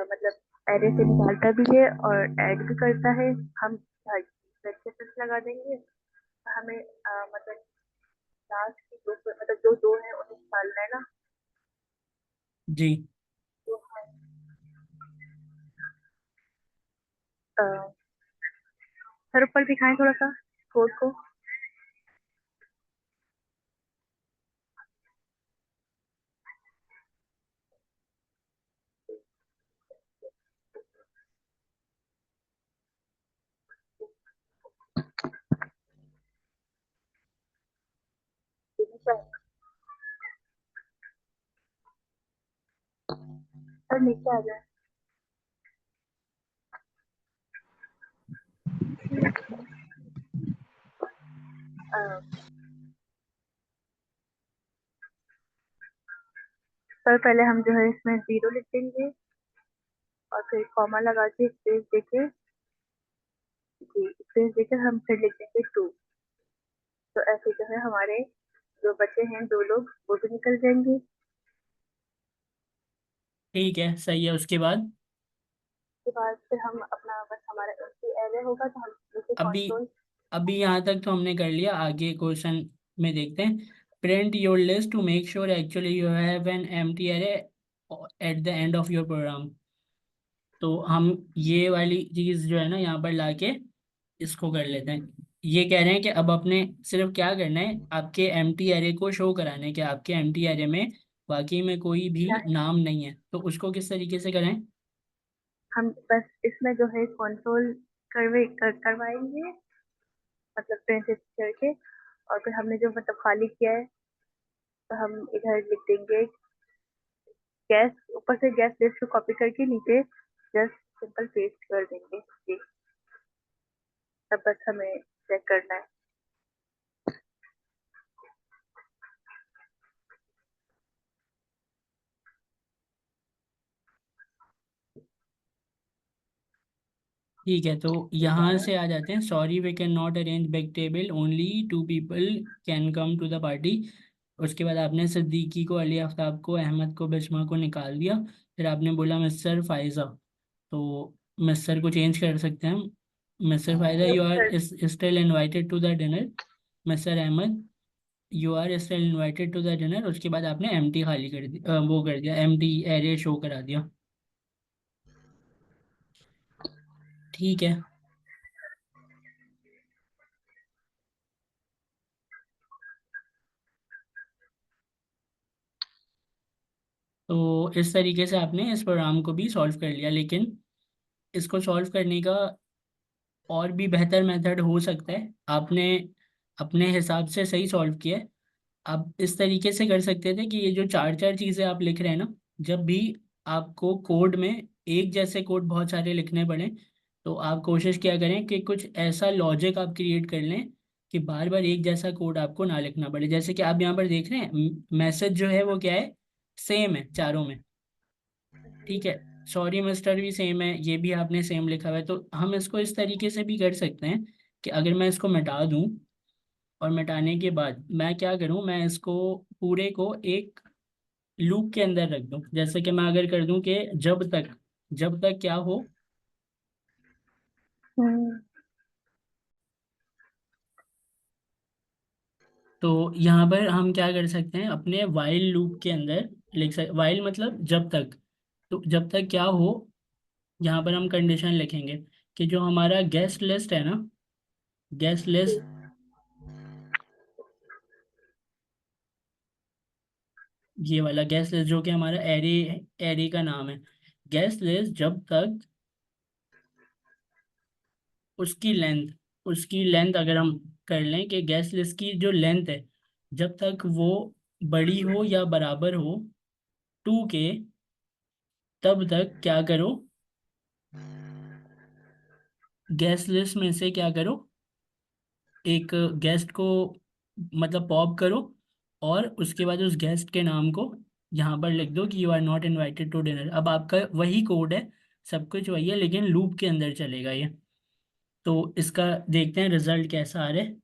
Speaker 2: मतलब एरे से निकालता भी है और ऐड भी करता है। हम ब्रैकेट्स लगा देंगे, तो हमें मतलब लास्ट की दो मतलब जो दो है उन्हें निकालना है ना।
Speaker 1: जी।
Speaker 2: तो हम सर ऊपर दिखाएं थोड़ा सा कोड को। सर नीचे आ जाए। सर पहले हम जो है इसमें 0 लिख देंगे, और फिर कॉमा लगा के स्पेस देके, जी स्पेस देकर हम फिर लिख देंगे 2। तो ऐसे जो है हमारे जो बचे हैं दो लोग वो भी निकल जाएंगे।
Speaker 1: ठीक है, सही है। उसके बाद
Speaker 2: उसके बाद फिर हम अपना बस हमारा एम्प्टी एरे होगा, तो हम इसे
Speaker 1: अभी
Speaker 2: कंट्रोल।
Speaker 1: अभी यहाँ तक तो हमने कर लिया, आगे क्वेश्चन में देखते हैं। Print your list to make sure actually you have an empty array at the end of your program. तो हम ये वाली चीज़ जो है ना, यहाँ पर लाके इसको कर लेते हैं। ये कह रहे हैं कि अब अपने सिर्फ क्या करना है, आपके एम्प्टी एरे को शो कराना है कि आपके एम्प्टी एरे में वाकई में कोई भी नाम नहीं है। तो उसको किस तरीके से करें?
Speaker 2: हम बस इसमें जो है कंट्रोल करवाएंगे, मतलब प्रिंट करके। और फिर हमने जो मतलब खाली किया है, तो हम इधर लिख देंगे गैस, ऊपर से गैस लिस्ट को कॉपी करके नीचे जस्ट सिंपल पेस्ट कर देंगे जी। तब बस हमें चेक करना है।
Speaker 1: ठीक है, तो यहाँ से आ जाते हैं। Sorry we can not arrange big table, only 2 people can come to the party. उसके बाद आपने सिद्दीकी को, अली आफ्ताब को, अहमद को, बिस्मा को निकाल दिया। फिर आपने बोला मिस्टर फायजा। तो मिस्टर को चेंज कर सकते हैं हम। Mister Faiza, you are still invited to the dinner. Mister Ahmad, you are still invited to the dinner. उसके बाद आपने एम्प्टी खाली कर दिया, वो कर दिया, एम्प्टी एरे शो करा दिया। ठीक है, तो इस तरीके से आपने इस प्रोग्राम को भी सॉल्व कर लिया। लेकिन इसको सॉल्व करने का और भी बेहतर मेथड हो सकता है। आपने अपने हिसाब से सही सॉल्व किया है। आप इस तरीके से कर सकते थे कि ये जो चार चार चीज़ें आप लिख रहे हैं ना, जब भी आपको कोड में एक जैसे कोड बहुत सारे लिखने पड़े, तो आप कोशिश किया करें कि कुछ ऐसा लॉजिक आप क्रिएट कर लें कि बार बार एक जैसा कोड आपको ना लिखना पड़े। जैसे कि आप यहाँ पर देख रहे हैं, मैसेज जो है वो क्या है, सेम है चारों में। ठीक है, सॉरी मिस्टर भी सेम है, ये भी आपने सेम लिखा हुआ है। तो हम इसको इस तरीके से भी कर सकते हैं कि अगर मैं इसको मिटा दूं और मिटाने के बाद मैं क्या करूं, मैं इसको पूरे को एक लूप के अंदर रख दूं। जैसे कि मैं अगर कर दूं कि जब तक क्या हो,
Speaker 2: हम्म।
Speaker 1: तो यहाँ पर हम क्या कर सकते हैं, अपने वाइल लूप के अंदर लिख सकते, वाइल मतलब जब तक, तो जब तक क्या हो, यहाँ पर हम कंडीशन लिखेंगे कि जो हमारा गेस्ट लिस्ट है ना, गेस्ट
Speaker 2: जी।
Speaker 1: लिस्ट, ये वाला गेस्ट लिस्ट जो कि हमारा एरे, एरे का नाम है, गेस्ट लिस्ट जब तक उसकी लेंथ अगर हम कर लें कि गेस्ट लिस्ट की जो लेंथ है, जब तक वो बड़ी हो या बराबर हो 2 के, तब तक क्या करो, गेस्ट लिस्ट में से क्या करो, एक गेस्ट को मतलब पॉप करो, और उसके बाद उस गेस्ट के नाम को यहाँ पर लिख दो कि you are not invited to dinner. अब आपका वही कोड है, सब कुछ वही है, लेकिन लूप के अंदर चलेगा ये। तो इसका देखते हैं रिजल्ट कैसा आ रहा है।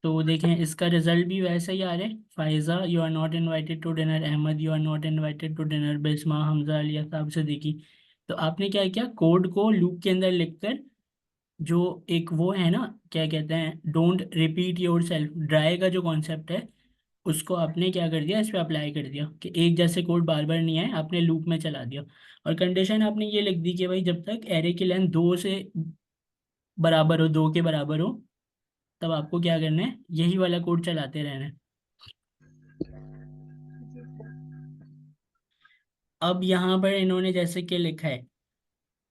Speaker 1: तो देखें, इसका रिजल्ट भी वैसे ही आ रहा है। Faiza you are not invited to dinner, Ahmad you are not invited to dinner, Bisma, Hamza, Aliya Sahab, Siddiqui. तो आपने क्या किया, कोड को लूप के अंदर लिखकर, जो एक वो है ना, क्या कहते हैं, don't repeat your self, dry का जो कॉन्सेप्ट है, उसको आपने क्या कर दिया, इस पर अप्लाई कर दिया कि एक जैसे कोड बार बार नहीं आए, आपने लूप में चला दिया। और कंडीशन आपने ये लिख दी कि भाई जब तक एरे की लेंथ 2 से बराबर हो, 2 के बराबर हो, तब आपको क्या करना है, यही वाला कोड चलाते रहना है।
Speaker 2: जी सर।
Speaker 1: अब यहाँ पर इन्होंने जैसे कि लिखा है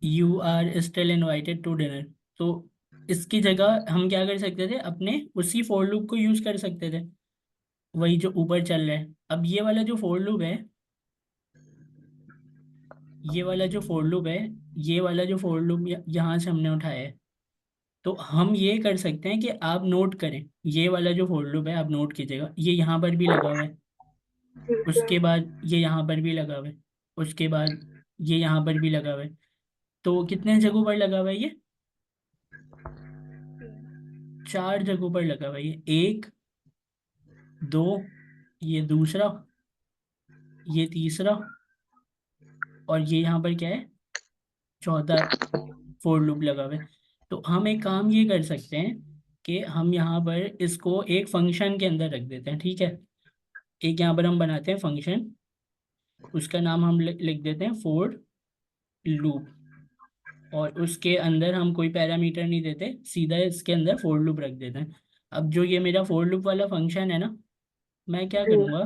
Speaker 1: you are still invited to dinner, तो इसकी जगह हम क्या कर सकते थे, अपने उसी फॉर लूप को यूज कर सकते थे, वही जो ऊपर चल रहा है। अब ये वाला जो फॉर लूप है, ये वाला जो फॉर लूप है, ये वाला जो फॉर लूप यहाँ से हमने उठाया है, तो हम ये कर सकते हैं कि आप नोट करें, ये वाला जो फॉर लूप है आप नोट कीजिएगा, ये यहाँ पर भी लगा हुआ है,
Speaker 2: जी
Speaker 1: उसके
Speaker 2: सर।
Speaker 1: बाद ये यहाँ पर भी लगा हुआ है, उसके बाद ये यहाँ पर भी लगा हुआ है। तो कितने जगहों पर लगा हुआ है ये, 4 जगहों पर लगा हुआ है ये, 1, 2, ये दूसरा, ये तीसरा, और ये यहाँ पर क्या है, चौथा फोर लूप लगा हुआ है। तो हम एक काम ये कर सकते हैं कि हम यहाँ पर इसको एक फंक्शन के अंदर रख देते हैं। ठीक है, एक यहाँ पर हम बनाते हैं फंक्शन, उसका नाम हम लिख देते हैं फोर लूप, और उसके अंदर हम कोई पैरामीटर नहीं देते, सीधा इसके अंदर फोर लूप रख देते हैं। अब जो ये मेरा फोर लूप वाला फंक्शन है ना, मैं क्या
Speaker 2: जी।
Speaker 1: करूँगा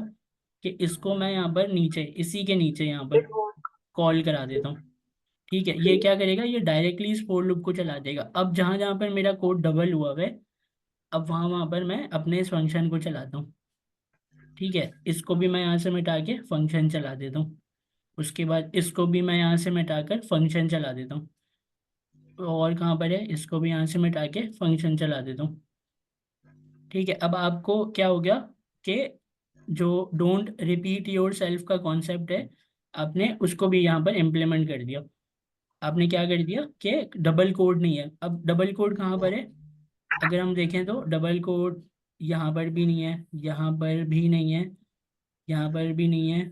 Speaker 1: कि इसको मैं यहाँ पर नीचे, इसी के नीचे यहाँ पर
Speaker 2: एक वो।
Speaker 1: कॉल करा
Speaker 2: जी।
Speaker 1: देता हूँ। ठीक है, ये
Speaker 2: जी।
Speaker 1: क्या करेगा, ये डायरेक्टली इस फोर लूप को चला देगा। अब जहाँ जहाँ पर मेरा कोड डबल हुआ है, अब वहाँ वहाँ पर मैं अपने इस फंक्शन को चलाता हूँ। ठीक है, इसको भी मैं यहाँ से मिटा के फंक्शन चला देता हूँ, उसके बाद इसको भी मैं यहाँ से मिटाकर फंक्शन चला देता हूँ, और कहाँ पर है, इसको भी यहाँ से मिटा के फंक्शन चला देता हूँ। ठीक है, अब आपको क्या हो गया कि जो डोंट रिपीट योर सेल्फ का कॉन्सेप्ट है, आपने उसको भी यहाँ पर इम्प्लीमेंट कर दिया। आपने क्या कर दिया कि डबल कोड नहीं है। अब डबल कोड कहाँ पर है, अगर हम देखें तो डबल कोड यहाँ पर भी नहीं है, यहाँ पर भी नहीं है, यहाँ पर भी नहीं है।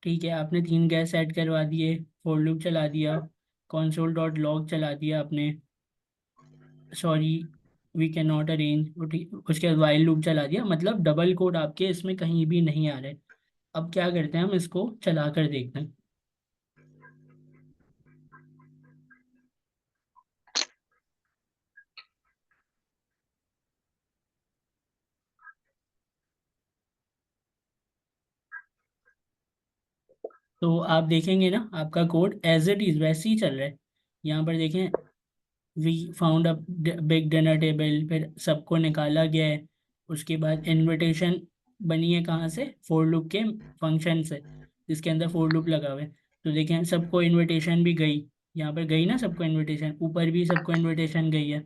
Speaker 1: ठीक है, आपने 3 गैस ऐड करवा दिए, फॉर लूप चला दिया, console डॉट लॉग चला दिया आपने, sorry we can not arrange, ठीक, उसके बाद वाइल लूप चला दिया, मतलब डबल कोड आपके इसमें कहीं भी नहीं आ रहे। अब क्या करते हैं, हम इसको चला कर देखते हैं। तो आप देखेंगे ना, आपका कोड एज इट इज़ वैसे ही चल रहा है। यहाँ पर देखें, we found a big dinner table, फिर सबको निकाला गया है, उसके बाद इनविटेशन बनी है कहाँ से, फोर लूप के फंक्शन से, जिसके अंदर फोर लूप लगा हुआ है। तो देखें सबको इनविटेशन भी गई, यहाँ पर गई ना सबको इनविटेशन, ऊपर भी सबको इनविटेशन गई है,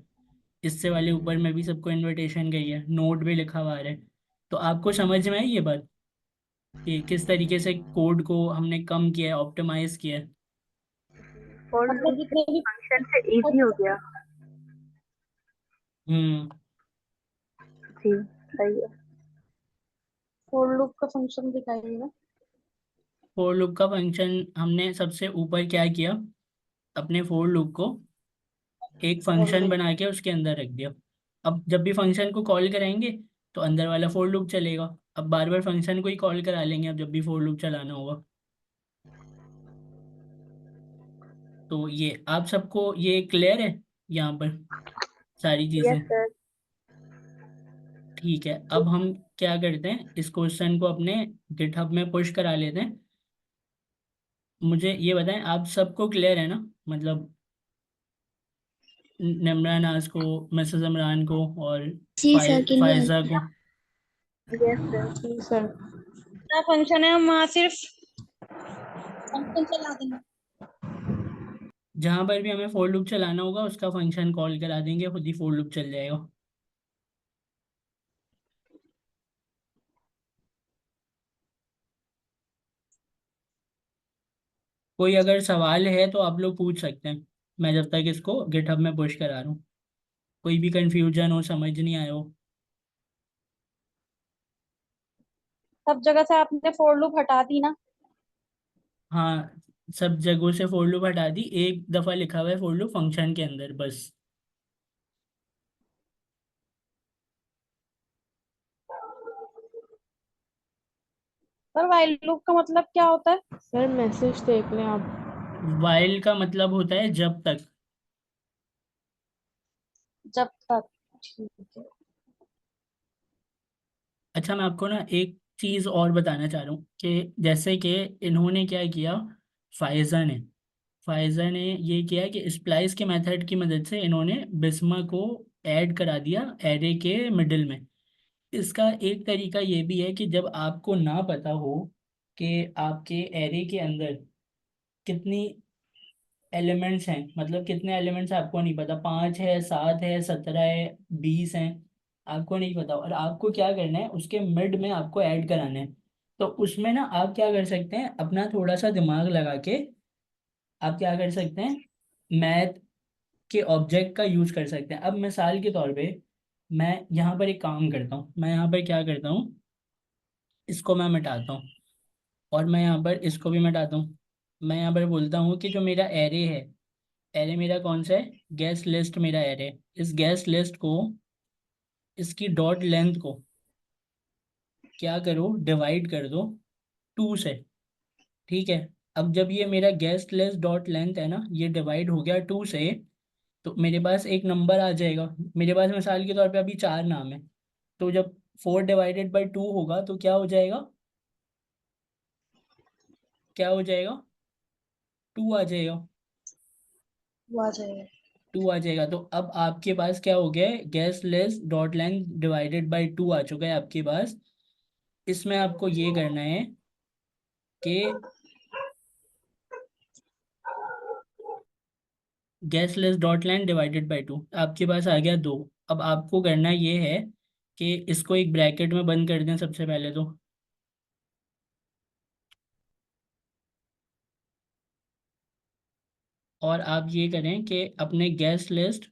Speaker 1: इससे वाले ऊपर में भी सबको इनविटेशन गई है, नोट भी लिखा हुआ है। तो आपको समझ में आई ये बात कि किस तरीके से कोड को हमने कम किया है, ऑप्टिमाइज किया है।
Speaker 2: फॉर
Speaker 4: मतलब
Speaker 2: लूप
Speaker 4: जितने भी
Speaker 2: फंक्शन से इजी हो गया।
Speaker 1: हम्म।
Speaker 2: जी सही है।
Speaker 4: फोर लूप का फंक्शन दिखाइएगा।
Speaker 1: फोर लूप का फंक्शन हमने सबसे ऊपर क्या किया, अपने फोर लूप को एक फंक्शन बना के उसके अंदर रख दिया। अब जब भी फंक्शन को कॉल कराएंगे तो अंदर वाला फोर लूप चलेगा। अब बार बार फंक्शन को ही कॉल करा लेंगे अब जब भी फोर लूप चलाना होगा। तो ये आप सबको ये क्लियर है यहाँ पर सारी चीज़ें।
Speaker 2: Yes sir.
Speaker 1: ठीक है, अब हम क्या करते हैं, इस क्वेश्चन को अपने गिटहब में पुश करा लेते हैं। मुझे ये बताएं आप सबको क्लियर है ना, मतलब निम्रा नाज को, मिसेस इमरान को और
Speaker 3: जी सर, क्लियर।
Speaker 1: फायजा को।
Speaker 2: Yes sir.
Speaker 4: जी सर। क्या फंक्शन है, हम वहाँ सिर्फ फंक्शन चला देंगे।
Speaker 1: जहां पर भी हमें फोर लूप चलाना होगा उसका फंक्शन कॉल करा देंगे, खुद ही फोर लूप चल जाएगा। कोई अगर सवाल है तो आप लोग पूछ सकते हैं, मैं जब तक इसको गिटहब में पुश करा रहा हूँ। कोई भी कंफ्यूजन हो, समझ नहीं आया हो।
Speaker 4: सब जगह से आपने फोर लूप हटा दी ना।
Speaker 1: हाँ, सब जगहों से फोर लूप हटा दी, एक दफ़ा लिखा हुआ है फोर लूप फंक्शन के अंदर बस।
Speaker 4: सर वाइल लूप का मतलब क्या होता है?
Speaker 5: सर मैसेज देख लें आप।
Speaker 1: वाइल का मतलब होता है जब तक।
Speaker 4: जब तक। ठीक है।
Speaker 1: अच्छा, मैं आपको ना एक चीज़ और बताना चाह रहा हूँ कि जैसे कि इन्होंने क्या किया, फाइजा ने फाइजा ने ये किया कि स्प्लाइस के मेथड की मदद से इन्होंने बिस्मा को ऐड करा दिया एरे के मिडिल में। इसका एक तरीका ये भी है कि जब आपको ना पता हो कि आपके एरे के अंदर कितनी एलिमेंट्स हैं, मतलब कितने एलिमेंट्स आपको नहीं पता, 5 है, 7 है, 17 है, 20 हैं, आपको नहीं पता, और आपको क्या करना है उसके मिड में आपको ऐड कराना है। तो उसमें ना आप क्या कर सकते हैं, अपना थोड़ा सा दिमाग लगा के आप क्या कर सकते हैं, मैथ के ऑब्जेक्ट का यूज कर सकते हैं। अब मिसाल के तौर पे मैं यहाँ पर एक काम करता हूँ, मैं यहाँ पर क्या करता हूँ, इसको मैं मिटाता हूँ और मैं यहाँ पर इसको भी मिटाता हूँ। मैं यहाँ पर बोलता हूँ कि जो मेरा एरे है, एरे मेरा कौन सा है, गैस लिस्ट मेरा एरे। इस गैस लिस्ट को, इसकी डॉट लेंथ को क्या करो, डिवाइड कर दो 2 से। ठीक है, अब जब ये मेरा गैस लिस्ट डॉट लेंथ है ना, ये डिवाइड हो गया 2 से, तो मेरे पास एक नंबर आ जाएगा। मेरे पास मिसाल के तौर पे अभी 4 नाम है, तो जब 4 डिवाइडेड बाई 2 होगा तो क्या हो जाएगा, क्या हो जाएगा, 2 आ जाएगा।
Speaker 4: वो आ जाएगा।
Speaker 1: 2 आ जाएगा, तो अब आपके पास क्या हो गया है, gas less dot length divided by 2 आ चुका है आपके पास। इसमें आपको ये करना है कि gas less dot length divided by 2 आपके पास आ गया 2। अब आपको करना ये है कि इसको एक ब्रैकेट में बंद कर दें सबसे पहले तो। और आप ये करें कि अपने गैस लिस्ट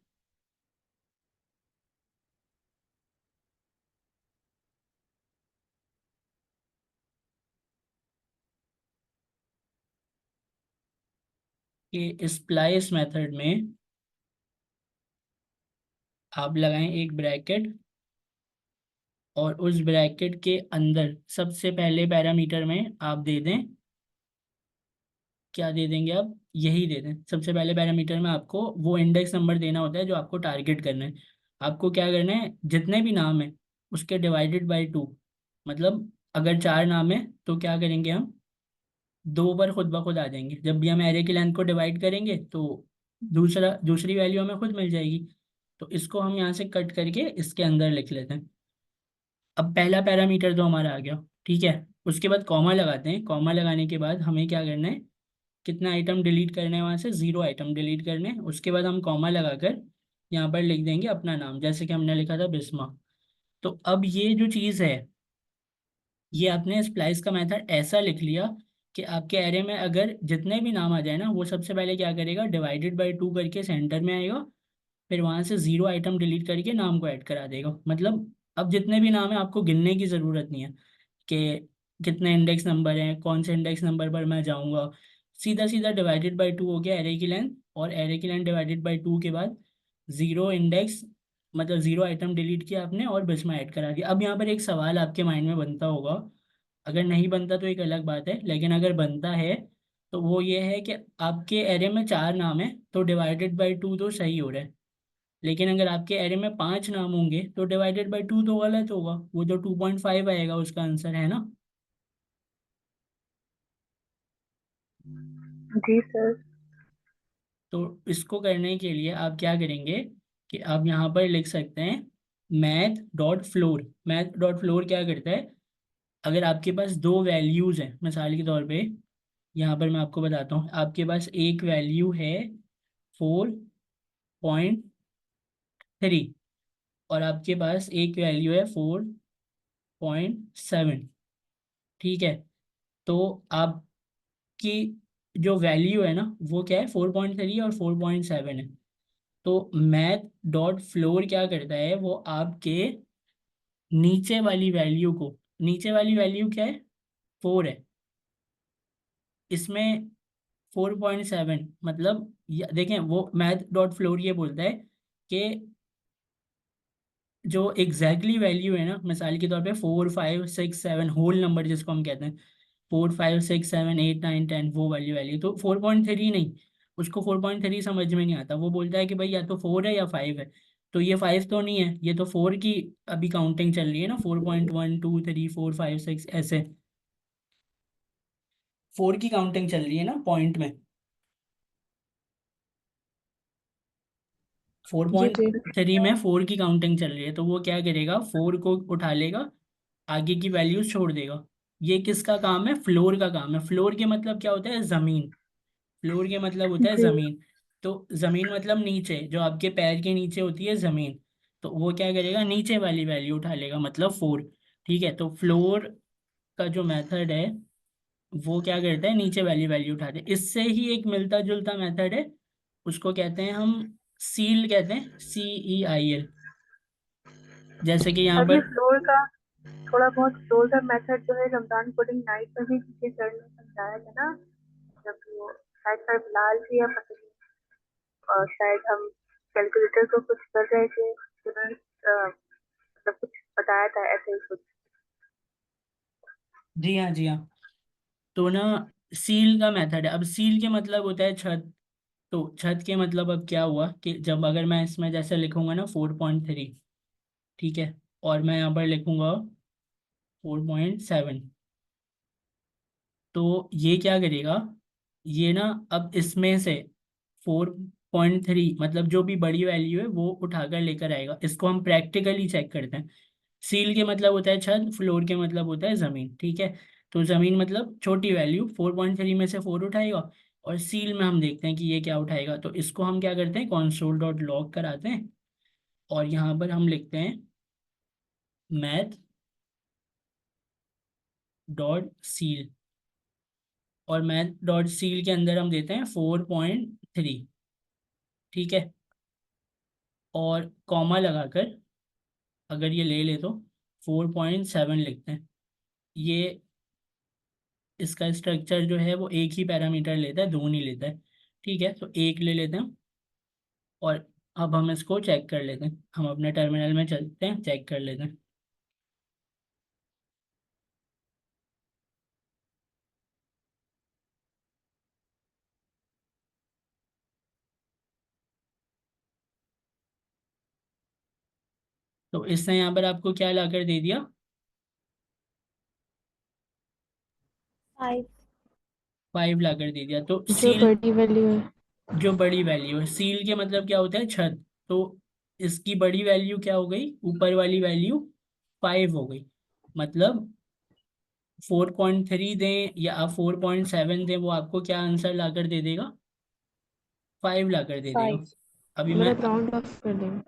Speaker 1: के स्प्लाइस मेथड में आप लगाएं एक ब्रैकेट, और उस ब्रैकेट के अंदर सबसे पहले पैरामीटर में आप दे दें, क्या दे देंगे आप, यही दे दें सबसे पहले पैरामीटर में। आपको वो इंडेक्स नंबर देना होता है जो आपको टारगेट करना है। आपको क्या करना है, जितने भी नाम है उसके डिवाइडेड बाई 2, मतलब अगर 4 नाम है तो क्या करेंगे हम, 2 पर खुद ब खुद आ जाएंगे। जब भी हम एरे की लेंथ को डिवाइड करेंगे तो दूसरी वैल्यू हमें खुद मिल जाएगी। तो इसको हम यहाँ से कट करके इसके अंदर लिख लेते हैं। अब पहला पैरामीटर तो हमारा आ गया, ठीक है। उसके बाद कॉमा लगाते हैं। कॉमा लगाने के बाद हमें क्या करना है, कितना आइटम डिलीट करना है, वहाँ से 0 आइटम डिलीट करने हैं। उसके बाद हम कॉमा लगाकर यहाँ पर लिख देंगे अपना नाम, जैसे कि हमने लिखा था बिस्मा। तो अब ये जो चीज़ है, ये आपने स्प्लाइस का मेथड ऐसा लिख लिया कि आपके एरे में अगर जितने भी नाम आ जाए ना, वो सबसे पहले क्या करेगा, डिवाइडेड बाई 2 करके सेंटर में आएगा, फिर वहां से 0 आइटम डिलीट करके नाम को ऐड करा देगा। मतलब अब जितने भी नाम है आपको गिनने की ज़रूरत नहीं है कि कितने इंडेक्स नंबर हैं, कौन से इंडेक्स नंबर पर मैं जाऊंगा। सीधा सीधा डिवाइडेड बाई 2 हो गया एरे की लेंथ, और एरे की लेंथ डिवाइडेड बाई 2 के बाद 0 इंडेक्स, मतलब 0 आइटम डिलीट किया आपने और बिस्मा ऐड करा दिया। अब यहाँ पर एक सवाल आपके माइंड में बनता होगा, अगर नहीं बनता तो एक अलग बात है, लेकिन अगर बनता है तो वो ये है कि आपके एरे में 4 नाम है तो डिवाइडेड बाई 2 तो सही हो रहा है, लेकिन अगर आपके एरे में 5 नाम होंगे तो डिवाइडेड बाई 2 तो गलत होगा, वो जो 2.5 आएगा उसका आंसर है ना।
Speaker 2: जी सर।
Speaker 1: तो इसको करने के लिए आप क्या करेंगे कि आप यहाँ पर लिख सकते हैं मैथ.फ्लोर। मैथ.फ्लोर क्या करता है, अगर आपके पास दो वैल्यूज़ हैं मिसाल के तौर पे, यहाँ पर मैं आपको बताता हूँ, आपके पास एक वैल्यू है 4.3 और आपके पास एक वैल्यू है 4.7, ठीक है। तो आपकी जो वैल्यू है ना वो क्या है, 4.3 और 4.7 है। तो मैथ डॉट फ्लोर क्या करता है, वो आपके नीचे वाली वैल्यू को, नीचे वाली वैल्यू क्या है, 4 है, इसमें 4.7 मतलब देखें, वो मैथ डॉट फ्लोर ये बोलता है कि जो एग्जैक्टली वैल्यू है ना, मिसाल के तौर पे 4 5 6 7 होल नंबर जिसको हम कहते हैं, 4 5 6 7 8 9 10, वो वाली वैल्यू तो 4.3 नहीं, उसको 4.3 समझ में नहीं आता, वो बोलता है कि भाई या तो 4 है या 5 है। तो ये 5 तो नहीं है, ये तो 4 की अभी काउंटिंग चल रही है ना, 4.1 2 3 4 5 6 ऐसे 4 की काउंटिंग चल रही है ना पॉइंट में। फोर
Speaker 5: जी
Speaker 1: पॉइंट
Speaker 5: जी।
Speaker 1: थ्री में 4 की काउंटिंग चल रही है, तो वो क्या करेगा, 4 को उठा लेगा, आगे की वैल्यूज छोड़ देगा। ये किसका काम है, फ्लोर का काम है। फ्लोर के मतलब क्या होता है, ज़मीन। फ्लोर के मतलब होता है
Speaker 2: जी
Speaker 1: ज़मीन। तो ज़मीन मतलब नीचे, जो आपके पैर के नीचे होती है ज़मीन, तो वो क्या करेगा, नीचे वाली वैल्यू उठा लेगा, मतलब 4। ठीक है, तो फ्लोर का जो मेथड है वो क्या करता है, नीचे वाली वैल्यू उठाते हैं। इससे ही एक मिलता जुलता मेथड है, उसको कहते हैं हम सील, कहते हैं CEIL। जैसे कि यहाँ
Speaker 2: अब ये
Speaker 1: पर,
Speaker 2: फ्लोर का थोड़ा बहुत फ्लोर का मेथड जो है रमजान पुडिंग नाइट में भी किसी सर ने समझाया था ना, जब वो शायद सर बिलाल थे या पता नहीं, और शायद हम कैलकुलेटर को कुछ कर रहे थे तो उन्होंने मतलब कुछ बताया था ऐसे ही कुछ।
Speaker 1: जी हाँ जी हाँ, तो ना सील का मेथड है। अब सील के मतलब होता है छत। तो छत के मतलब अब क्या हुआ कि जब अगर मैं इसमें जैसे लिखूंगा ना 4.3, ठीक है, और मैं यहाँ पर लिखूंगा 4.7, तो ये क्या करेगा, ये ना अब इसमें से 4.3 मतलब जो भी बड़ी वैल्यू है वो उठाकर लेकर आएगा। इसको हम प्रैक्टिकली चेक करते हैं। सील के मतलब होता है छत, फ्लोर के मतलब होता है ज़मीन, ठीक है। तो ज़मीन मतलब छोटी वैल्यू 4.3 में से 4 उठाएगा, और सील में हम देखते हैं कि ये क्या उठाएगा। तो इसको हम क्या करते हैं, कॉन्सोल डॉट लॉग कराते हैं, और यहाँ पर हम लिखते हैं मैथ डॉट सील, और मैथ डॉट सील के अंदर हम देते हैं 4.3, ठीक है। और कॉमा लगाकर अगर ये ले ले तो 4.7 लिखते हैं। ये इसका स्ट्रक्चर जो है वो एक ही पैरामीटर लेता है, दो नहीं लेता है, ठीक है। तो एक ले लेते हैं, और अब हम इसको चेक कर लेते हैं, हम अपने टर्मिनल में चलते हैं, चेक कर लेते हैं। तो इसने यहाँ पर आपको क्या ला कर दे दिया,
Speaker 3: 5।
Speaker 1: 5 ला कर दे दिया। तो
Speaker 5: जो
Speaker 1: सील,
Speaker 5: बड़ी वैल्यू है।
Speaker 1: जो बड़ी वैल्यू है, सील के मतलब क्या होता है छत। तो इसकी बड़ी वैल्यू क्या हो गई, ऊपर वाली वैल्यू 5 हो गई। मतलब 4.3 दें या आप 4.7 दें, वो आपको क्या आंसर ला कर दे देगा? 5 ला कर दे देगा।
Speaker 4: 5।
Speaker 1: अभी मैं
Speaker 5: मतलब राउंड ऑफ कर देंगे।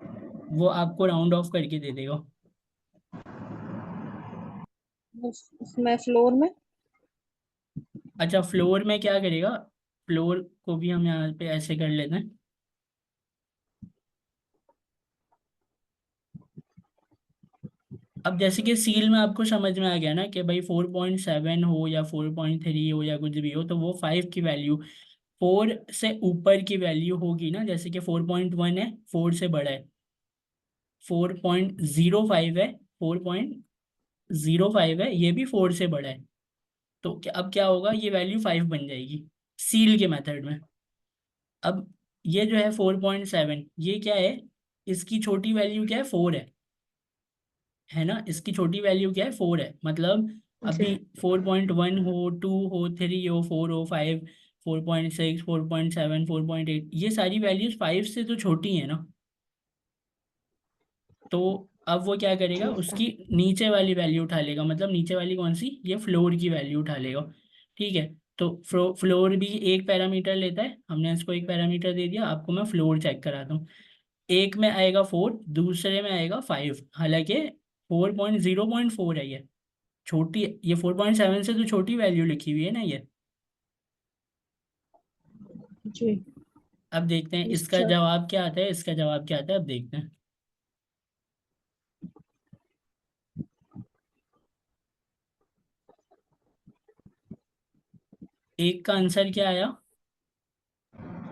Speaker 1: वो आपको राउंड ऑफ करके दे देगा।
Speaker 4: उसमें फ्लोर में
Speaker 1: अच्छा, फ्लोर में क्या करेगा? फ्लोर को भी हम यहाँ पे ऐसे कर लेते हैं। अब जैसे कि सील में आपको समझ में आ गया ना कि भाई 4.7 हो या 4.3 हो या कुछ भी हो, तो वो 5 की वैल्यू, 4 से ऊपर की वैल्यू होगी ना। जैसे कि 4.1 है, 4 से बड़ा है। 4.05 है, 4.05 है, ये भी 4 से बड़ा है। तो क्या, अब क्या होगा, ये वैल्यू 5 बन जाएगी सील के मेथड में। अब ये जो है 4.7, ये क्या है? इसकी छोटी वैल्यू क्या है? 4 है ना। इसकी छोटी वैल्यू क्या है? 4 है। मतलब
Speaker 5: जी।
Speaker 1: अभी 4.1 हो, 2 हो, 3 हो, 4 हो, 5, 4.6, 4.7, 4.8, ये सारी वैल्यूज 5 से तो छोटी है ना। तो अब वो क्या करेगा,
Speaker 5: ठीक है।
Speaker 1: उसकी नीचे वाली वैल्यू उठा लेगा। मतलब नीचे वाली कौन सी? ये फ्लोर की वैल्यू उठा लेगा। ठीक है। तो फ्लोर भी एक पैरामीटर लेता है, हमने इसको एक पैरामीटर दे दिया। आपको मैं फ्लोर चेक कराता हूँ। एक में आएगा 4, दूसरे में आएगा 5। हालांकि 4.0.4 है ये, छोटी है। ये 4.7 से तो छोटी वैल्यू लिखी हुई है ना ये।
Speaker 5: जी।
Speaker 1: अब देखते हैं इसका
Speaker 4: अच्छा।
Speaker 1: जवाब क्या आता है, इसका जवाब क्या आता है, अब देखते हैं। एक का आंसर क्या आया?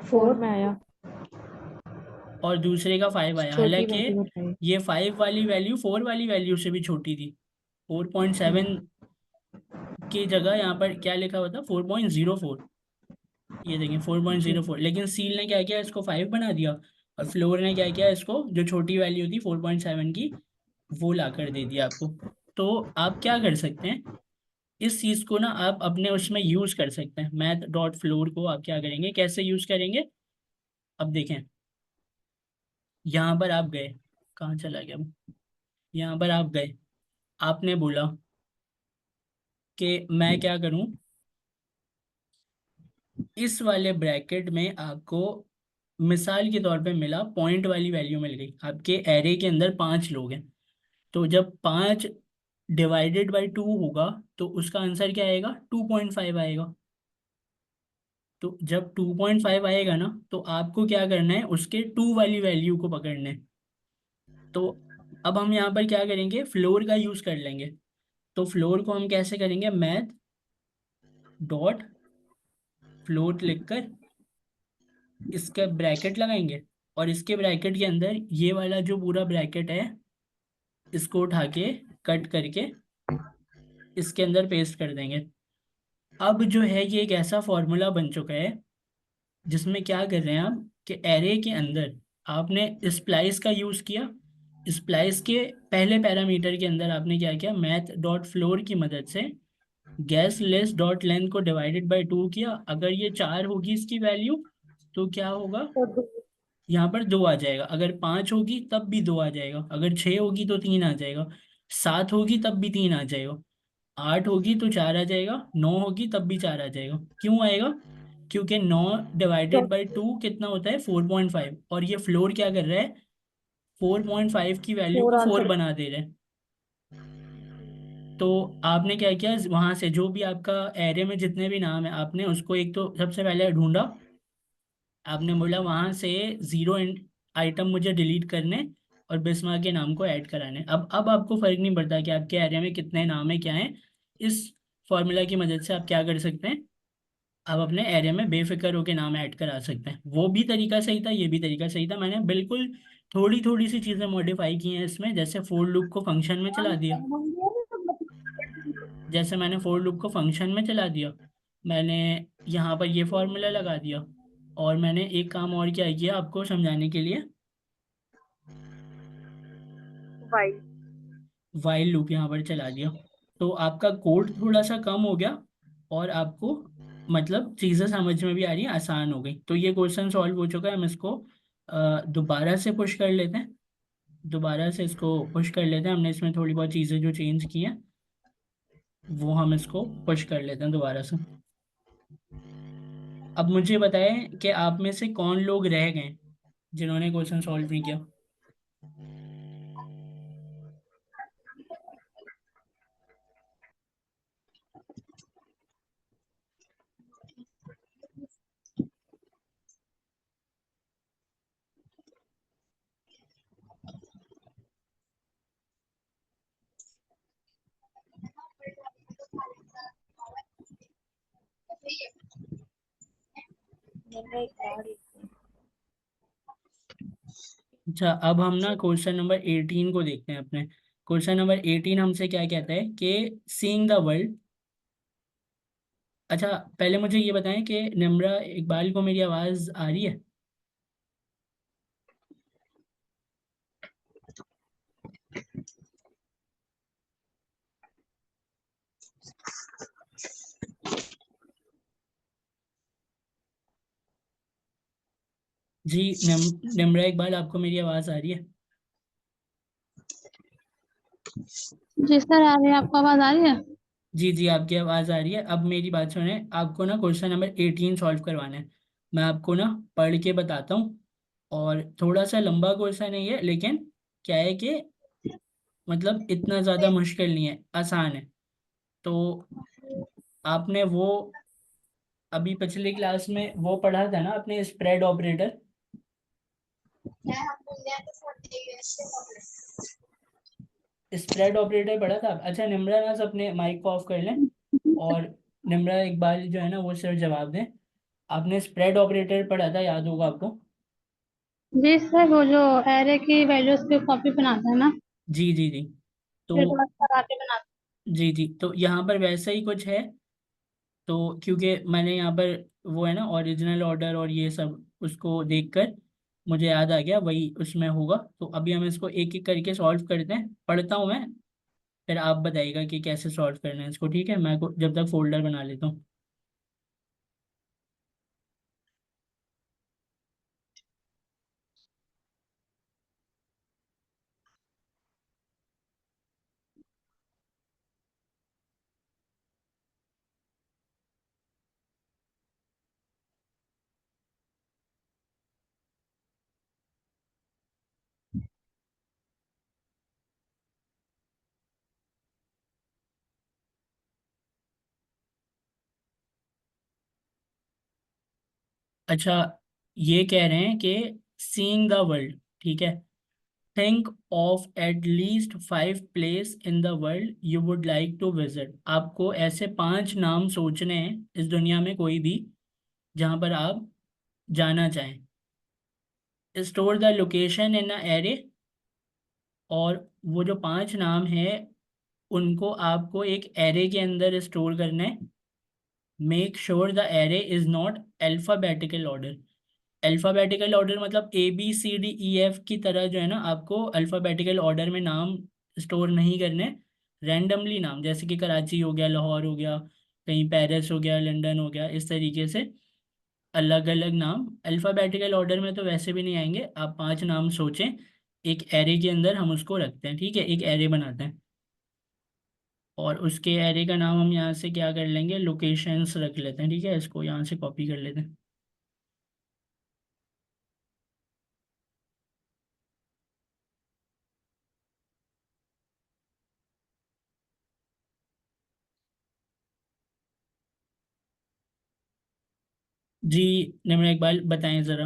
Speaker 5: 4
Speaker 4: 4।
Speaker 5: में आया।
Speaker 1: और दूसरे का 5 आया।
Speaker 5: छोटी
Speaker 1: हालांकि
Speaker 5: वैल्यू बताइए।
Speaker 1: ये 5 वाली वैल्यू 4 वाली वैल्यू से भी छोटी थी। 4.7 की जगह यहाँ पर क्या लिखा हुआ था? 4.04। ये देखिए
Speaker 5: जी।
Speaker 1: 4.04, लेकिन सील ने क्या किया, इसको 5 बना दिया। और फ्लोर ने क्या किया, इसको जो छोटी वैल्यू थी 4.7 की, वो ला कर दे दिया आपको। तो आप क्या कर सकते हैं, इस चीज़ को ना आप अपने उसमें यूज़ कर सकते हैं। मैथ डॉट फ्लोर को आप क्या करेंगे, कैसे यूज़ करेंगे? अब देखें, यहाँ पर आप गए, कहाँ चला गया वो? यहाँ पर आप गए, आपने बोला कि मैं क्या करूँ, इस वाले ब्रैकेट में आपको मिसाल के तौर पे मिला, पॉइंट वाली वैल्यू मिल गई। आपके एरे के अंदर 5 लोग हैं। तो जब 5 डिवाइडेड बाई 2 होगा, तो उसका आंसर क्या आएगा? 2.5 आएगा। तो जब 2.5 आएगा ना, तो आपको क्या करना है, उसके 2 वाली वैल्यू को पकड़ना है। तो अब हम यहाँ पर क्या करेंगे, फ्लोर का यूज़ कर लेंगे। तो फ्लोर को हम कैसे करेंगे, मैथ डॉट फ्लोट लिखकर इसका ब्रैकेट लगाएंगे। और इसके ब्रैकेट के अंदर ये वाला जो पूरा ब्रैकेट है, इसको उठा के कट करके इसके अंदर पेस्ट कर देंगे। अब जो है ये एक ऐसा फॉर्मूला बन चुका है, जिसमें क्या कर रहे हैं आप, कि एरे के अंदर आपने स्प्लाइस का यूज़ किया। स्प्लाइस के पहले पैरामीटर के अंदर आपने क्या किया, मैथ डॉट फ्लोर की मदद से गैस लेस डॉट लेंथ को डिवाइडेड बाई 2 किया। अगर ये 4 होगी इसकी वैल्यू, तो क्या होगा,
Speaker 4: तो
Speaker 1: यहाँ पर 2 आ जाएगा। अगर 5 होगी तब भी 2 आ जाएगा। अगर 6 होगी तो 3 आ जाएगा। 7 होगी तब भी 3 आ जाएगा। 8 होगी तो 4 आ जाएगा। 9 होगी तब भी 4 आ जाएगा। क्यों आएगा? क्योंकि 9 डिवाइडेड बाई 2 कितना होता है? 4.5। और ये फ्लोर क्या कर रहा है, 4.5 की वैल्यू को
Speaker 4: 4
Speaker 1: 4
Speaker 4: आंसर।
Speaker 1: बना दे रहे हैं। तो आपने क्या किया, वहां से जो भी आपका एरे में जितने भी नाम है, आपने उसको एक तो सबसे पहले ढूंढा। आपने बोला वहां से जीरो आइटम मुझे डिलीट करने और बिस्मा के नाम को ऐड कराने। अब आपको फर्क नहीं पड़ता कि आपके एरिया में कितने नाम है, क्या है। इस फॉर्मूला की मदद से आप क्या कर सकते हैं, आप अपने एरिया में बेफिक्र होकर नाम ऐड करा सकते हैं। वो भी तरीका सही था, ये भी तरीका सही था। मैंने बिल्कुल थोड़ी थोड़ी सी चीज़ें मॉडिफाई की हैं इसमें, जैसे फोर लूप को फंक्शन में चला दिया। जैसे मैंने फोर लूप को फंक्शन में चला दिया, मैंने यहाँ पर ये फॉर्मूला लगा दिया। और मैंने एक काम और क्या किया आपको समझाने के लिए,
Speaker 2: वाई।
Speaker 1: वाइल लूप यहाँ पर चला दिया। तो आपका कोड थोड़ा सा कम हो गया, और आपको मतलब चीज़ें समझ में भी आ रही हैं, आसान हो गई। तो ये क्वेश्चन सॉल्व हो चुका है। हम इसको दोबारा से पुश कर लेते हैं। दोबारा से इसको पुश कर लेते हैं, हमने इसमें थोड़ी बहुत चीज़ें जो चेंज की हैं वो हम इसको पुश कर लेते हैं दोबारा से। अब मुझे बताएं कि आप में से कौन लोग रह गए जिन्होंने क्वेश्चन सॉल्व नहीं किया। अच्छा, अब हम ना क्वेश्चन नंबर 18 को देखते हैं अपने। क्वेश्चन नंबर 18 हमसे क्या कहता है कि सीइंग द वर्ल्ड। अच्छा, पहले मुझे ये बताएं कि निम्रा इकबाल को मेरी आवाज़ आ रही है? जी, निम्रा इकबाल, आपको मेरी आवाज़ आ रही है?
Speaker 4: जी सर, आ रही है, आपको आवाज आ रही है?
Speaker 1: जी जी, आपकी आवाज़ आ रही है। अब मेरी बात सुने, आपको ना क्वेश्चन नंबर 18 सॉल्व करवाना है। मैं आपको ना पढ़ के बताता हूँ, और थोड़ा सा लंबा क्वेश्चन है ये, लेकिन क्या है कि मतलब इतना ज़्यादा मुश्किल नहीं है, आसान है। तो आपने वो अभी पिछली क्लास में वो पढ़ा था ना, अपने स्प्रेड ऑपरेटर। स्प्रेड ऑपरेटर पढ़ा था। अच्छा निम्रा ना अपने माइक को ऑफ कर लें, और निम्रा इकबाल जो है ना वो सिर्फ जवाब दें। आपने स्प्रेड ऑपरेटर पढ़ा था, याद होगा आपको।
Speaker 4: जी सर, वो जो एरे की वैल्यूज की कॉपी बनाता है ना,
Speaker 1: जी जी जी। तो
Speaker 4: फिर क्रॉस लगा के बनाता
Speaker 1: जी जी, तो यहाँ पर वैसा ही कुछ है। तो क्योंकि मैंने यहाँ पर वो है ना ओरिजिनल ऑर्डर और ये सब उसको देखकर मुझे याद आ गया वही उसमें होगा। तो अभी हम इसको एक एक करके सॉल्व करते हैं, पढ़ता हूँ मैं, फिर आप बताइएगा कि कैसे सॉल्व करना है इसको। ठीक है, मैं जब तक फोल्डर बना लेता हूँ। अच्छा, ये कह रहे हैं कि सीइंग द वर्ल्ड, ठीक है, think of at least 5 place in the world you would like to visit. आपको ऐसे 5 नाम सोचने हैं इस दुनिया में कोई भी जहाँ पर आप जाना चाहें। Store the location in a array, और वो जो 5 नाम है उनको आपको एक एरे के अंदर स्टोर करना है। Make sure the array is not alphabetical order. Alphabetical order मतलब ABCDEF की तरह जो है ना, आपको अल्फ़ाबेटिकल ऑर्डर में नाम स्टोर नहीं करने। रैंडमली नाम, जैसे कि कराची हो गया, लाहौर हो गया, कहीं पेरिस हो गया, लंदन हो गया, इस तरीके से अलग अलग नाम। अल्फ़ाबेटिकल ऑर्डर में तो वैसे भी नहीं आएंगे। आप 5 नाम सोचें, एक एरे के अंदर हम उसको रखते हैं, ठीक है, एक एरे बनाते हैं। और उसके एरे का नाम हम यहाँ से क्या कर लेंगे, लोकेशंस रख लेते हैं, ठीक है, इसको यहाँ से कॉपी कर लेते हैं। जी, निम्न इकबाल बताएं ज़रा।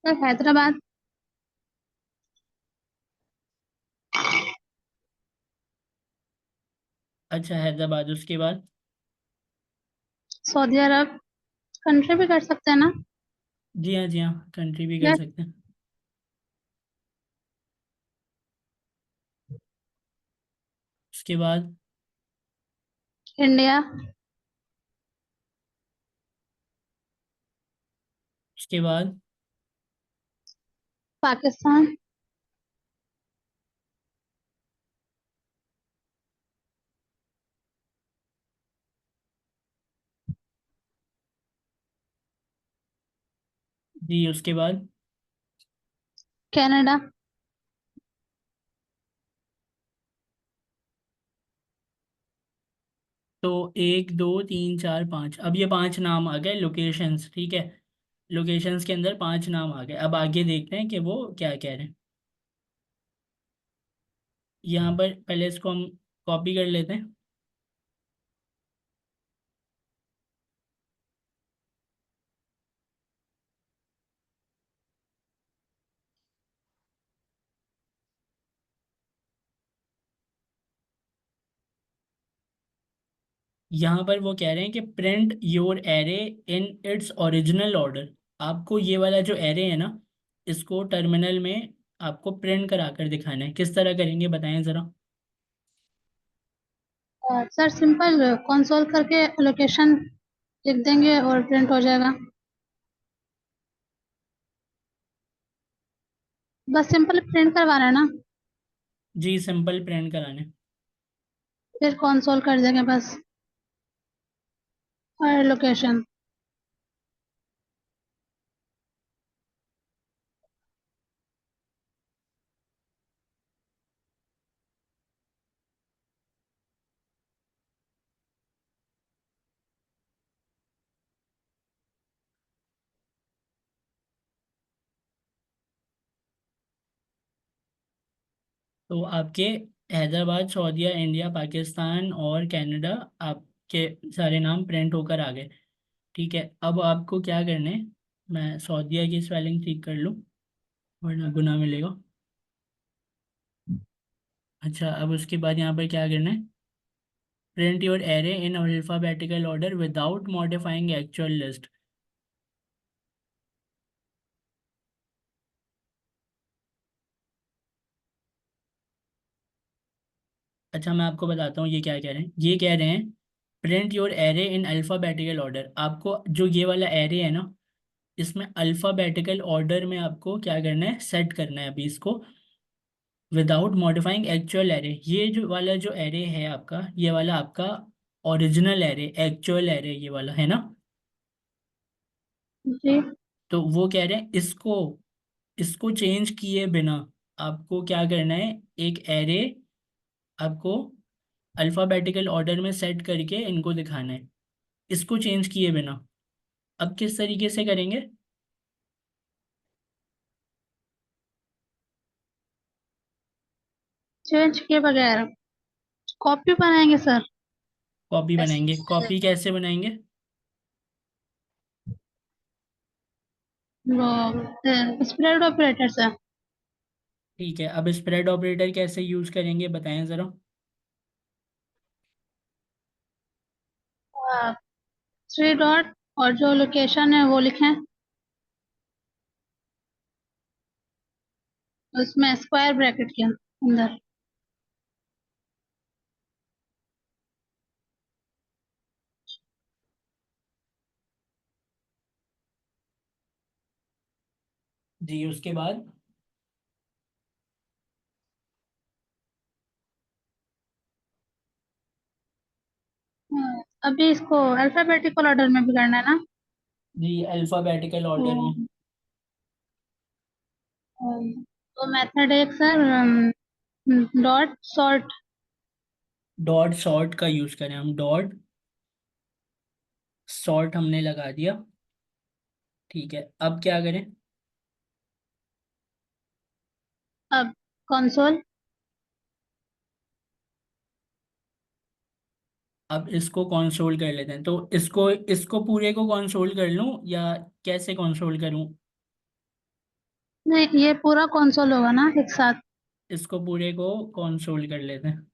Speaker 4: है। सर हैदराबाद,
Speaker 1: अच्छा, हैदराबाद, उसके बाद?
Speaker 4: सऊदी अरब, कंट्री भी कर सकते हैं ना?
Speaker 1: जी हाँ, जी हाँ, कंट्री भी कर
Speaker 4: यस।
Speaker 1: सकते हैं। उसके बाद?
Speaker 4: इंडिया,
Speaker 1: उसके बाद?
Speaker 4: पाकिस्तान,
Speaker 1: जी, उसके बाद?
Speaker 4: कनाडा।
Speaker 1: तो 1 2 3 4 5, अब ये 5 नाम आ गए लोकेशंस, ठीक है। लोकेशंस के अंदर 5 नाम आ गए। अब आगे देखते हैं कि वो क्या कह रहे हैं। यहाँ पर पहले इसको हम कॉपी कर लेते हैं। यहाँ पर वो कह रहे हैं कि print your array in its original order. आपको ये वाला जो एरे है ना, इसको टर्मिनल में आपको प्रिंट करा कर दिखाना है। किस तरह करेंगे बताएं ज़रा।
Speaker 4: सर सिंपल कंसोल करके लोकेशन लिख देंगे और प्रिंट हो जाएगा। बस सिंपल प्रिंट करवाना है ना,
Speaker 1: जी सिंपल प्रिंट कराने।
Speaker 4: फिर कंसोल कर देंगे बस, और लोकेशन।
Speaker 1: तो आपके हैदराबाद, सऊदीया, इंडिया, पाकिस्तान और कनाडा, आपके सारे नाम प्रिंट होकर आ गए। ठीक है, अब आपको क्या करना है, मैं सऊदीया की स्पेलिंग ठीक कर लूँ वरना गुनाह मिलेगा। अच्छा, अब उसके बाद यहाँ पर क्या करना है, print your array in alphabetical order without modifying actual list. अच्छा मैं आपको बताता हूँ ये क्या कह रहे हैं। ये कह रहे हैं print your array in alphabetical order. आपको जो ये वाला एरे है ना, इसमें अल्फ़ाबेटिकल ऑर्डर में आपको क्या करना है, सेट करना है अभी इसको, विदाउट मॉडिफाइंग एक्चुअल एरे। ये जो वाला जो एरे है आपका, ये वाला आपका ओरिजिनल एरे, एक्चुअल एरे ये वाला है ना।
Speaker 4: जी
Speaker 1: तो वो कह रहे हैं इसको इसको चेंज किए बिना आपको क्या करना है, एक एरे आपको अल्फ़ाबेटिकल ऑर्डर में सेट करके इनको दिखाना है, इसको चेंज किए बिना। अब किस तरीके से करेंगे।
Speaker 4: चेंज किए बगैर कॉपी बनाएंगे सर।
Speaker 1: कॉपी बनाएंगे, कॉपी कैसे बनाएंगे।
Speaker 4: वो स्प्रेड ऑपरेटर सर।
Speaker 1: ठीक है, अब स्प्रेड ऑपरेटर कैसे यूज़ करेंगे बताएं ज़रा।
Speaker 4: थ्री डॉट और जो लोकेशन है वो लिखें, उसमें स्क्वायर ब्रैकेट के अंदर।
Speaker 1: जी उसके बाद।
Speaker 4: अभी इसको अल्फाबेटिकल ऑर्डर में भी करना है ना।
Speaker 1: जी अल्फ़ाबेटिकल ऑर्डर में।
Speaker 4: तो मेथड एक sir, dot sort.
Speaker 1: Dot sort का यूज़ करें हम, डॉट सॉर्ट हमने लगा दिया। ठीक है, अब क्या करें।
Speaker 4: अब कंसोल।
Speaker 1: अब इसको कंसोल कर लेते हैं। तो इसको इसको पूरे को कंसोल कर लूं या कैसे कंसोल करूं।
Speaker 4: नहीं, ये पूरा कंसोल होगा ना एक साथ।
Speaker 1: इसको पूरे को कंसोल कर लेते हैं।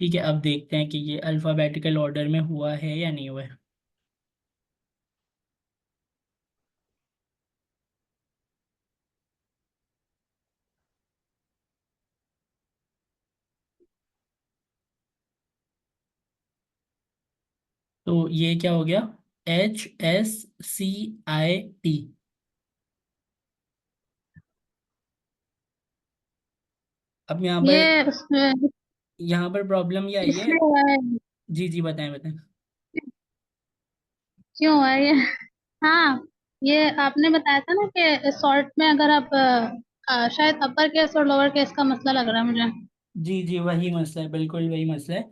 Speaker 1: ठीक है, अब देखते हैं कि ये अल्फ़ाबेटिकल ऑर्डर में हुआ है या नहीं हुआ है। तो ये क्या हो गया, HSCIT। अब
Speaker 4: ये उसमें
Speaker 1: यहाँ पर प्रॉब्लम ये आई है।
Speaker 4: इसलिए हुआ है।
Speaker 1: जी जी बताएं बताएं।
Speaker 4: क्यों हुआ है ये? हाँ,
Speaker 6: ये आपने बताया था ना कि सॉर्ट में अगर आप शायद अपर केस और लोअर केस का मसला लग रहा है मुझे।
Speaker 1: जी जी, वही मसला है, बिल्कुल वही मसला है।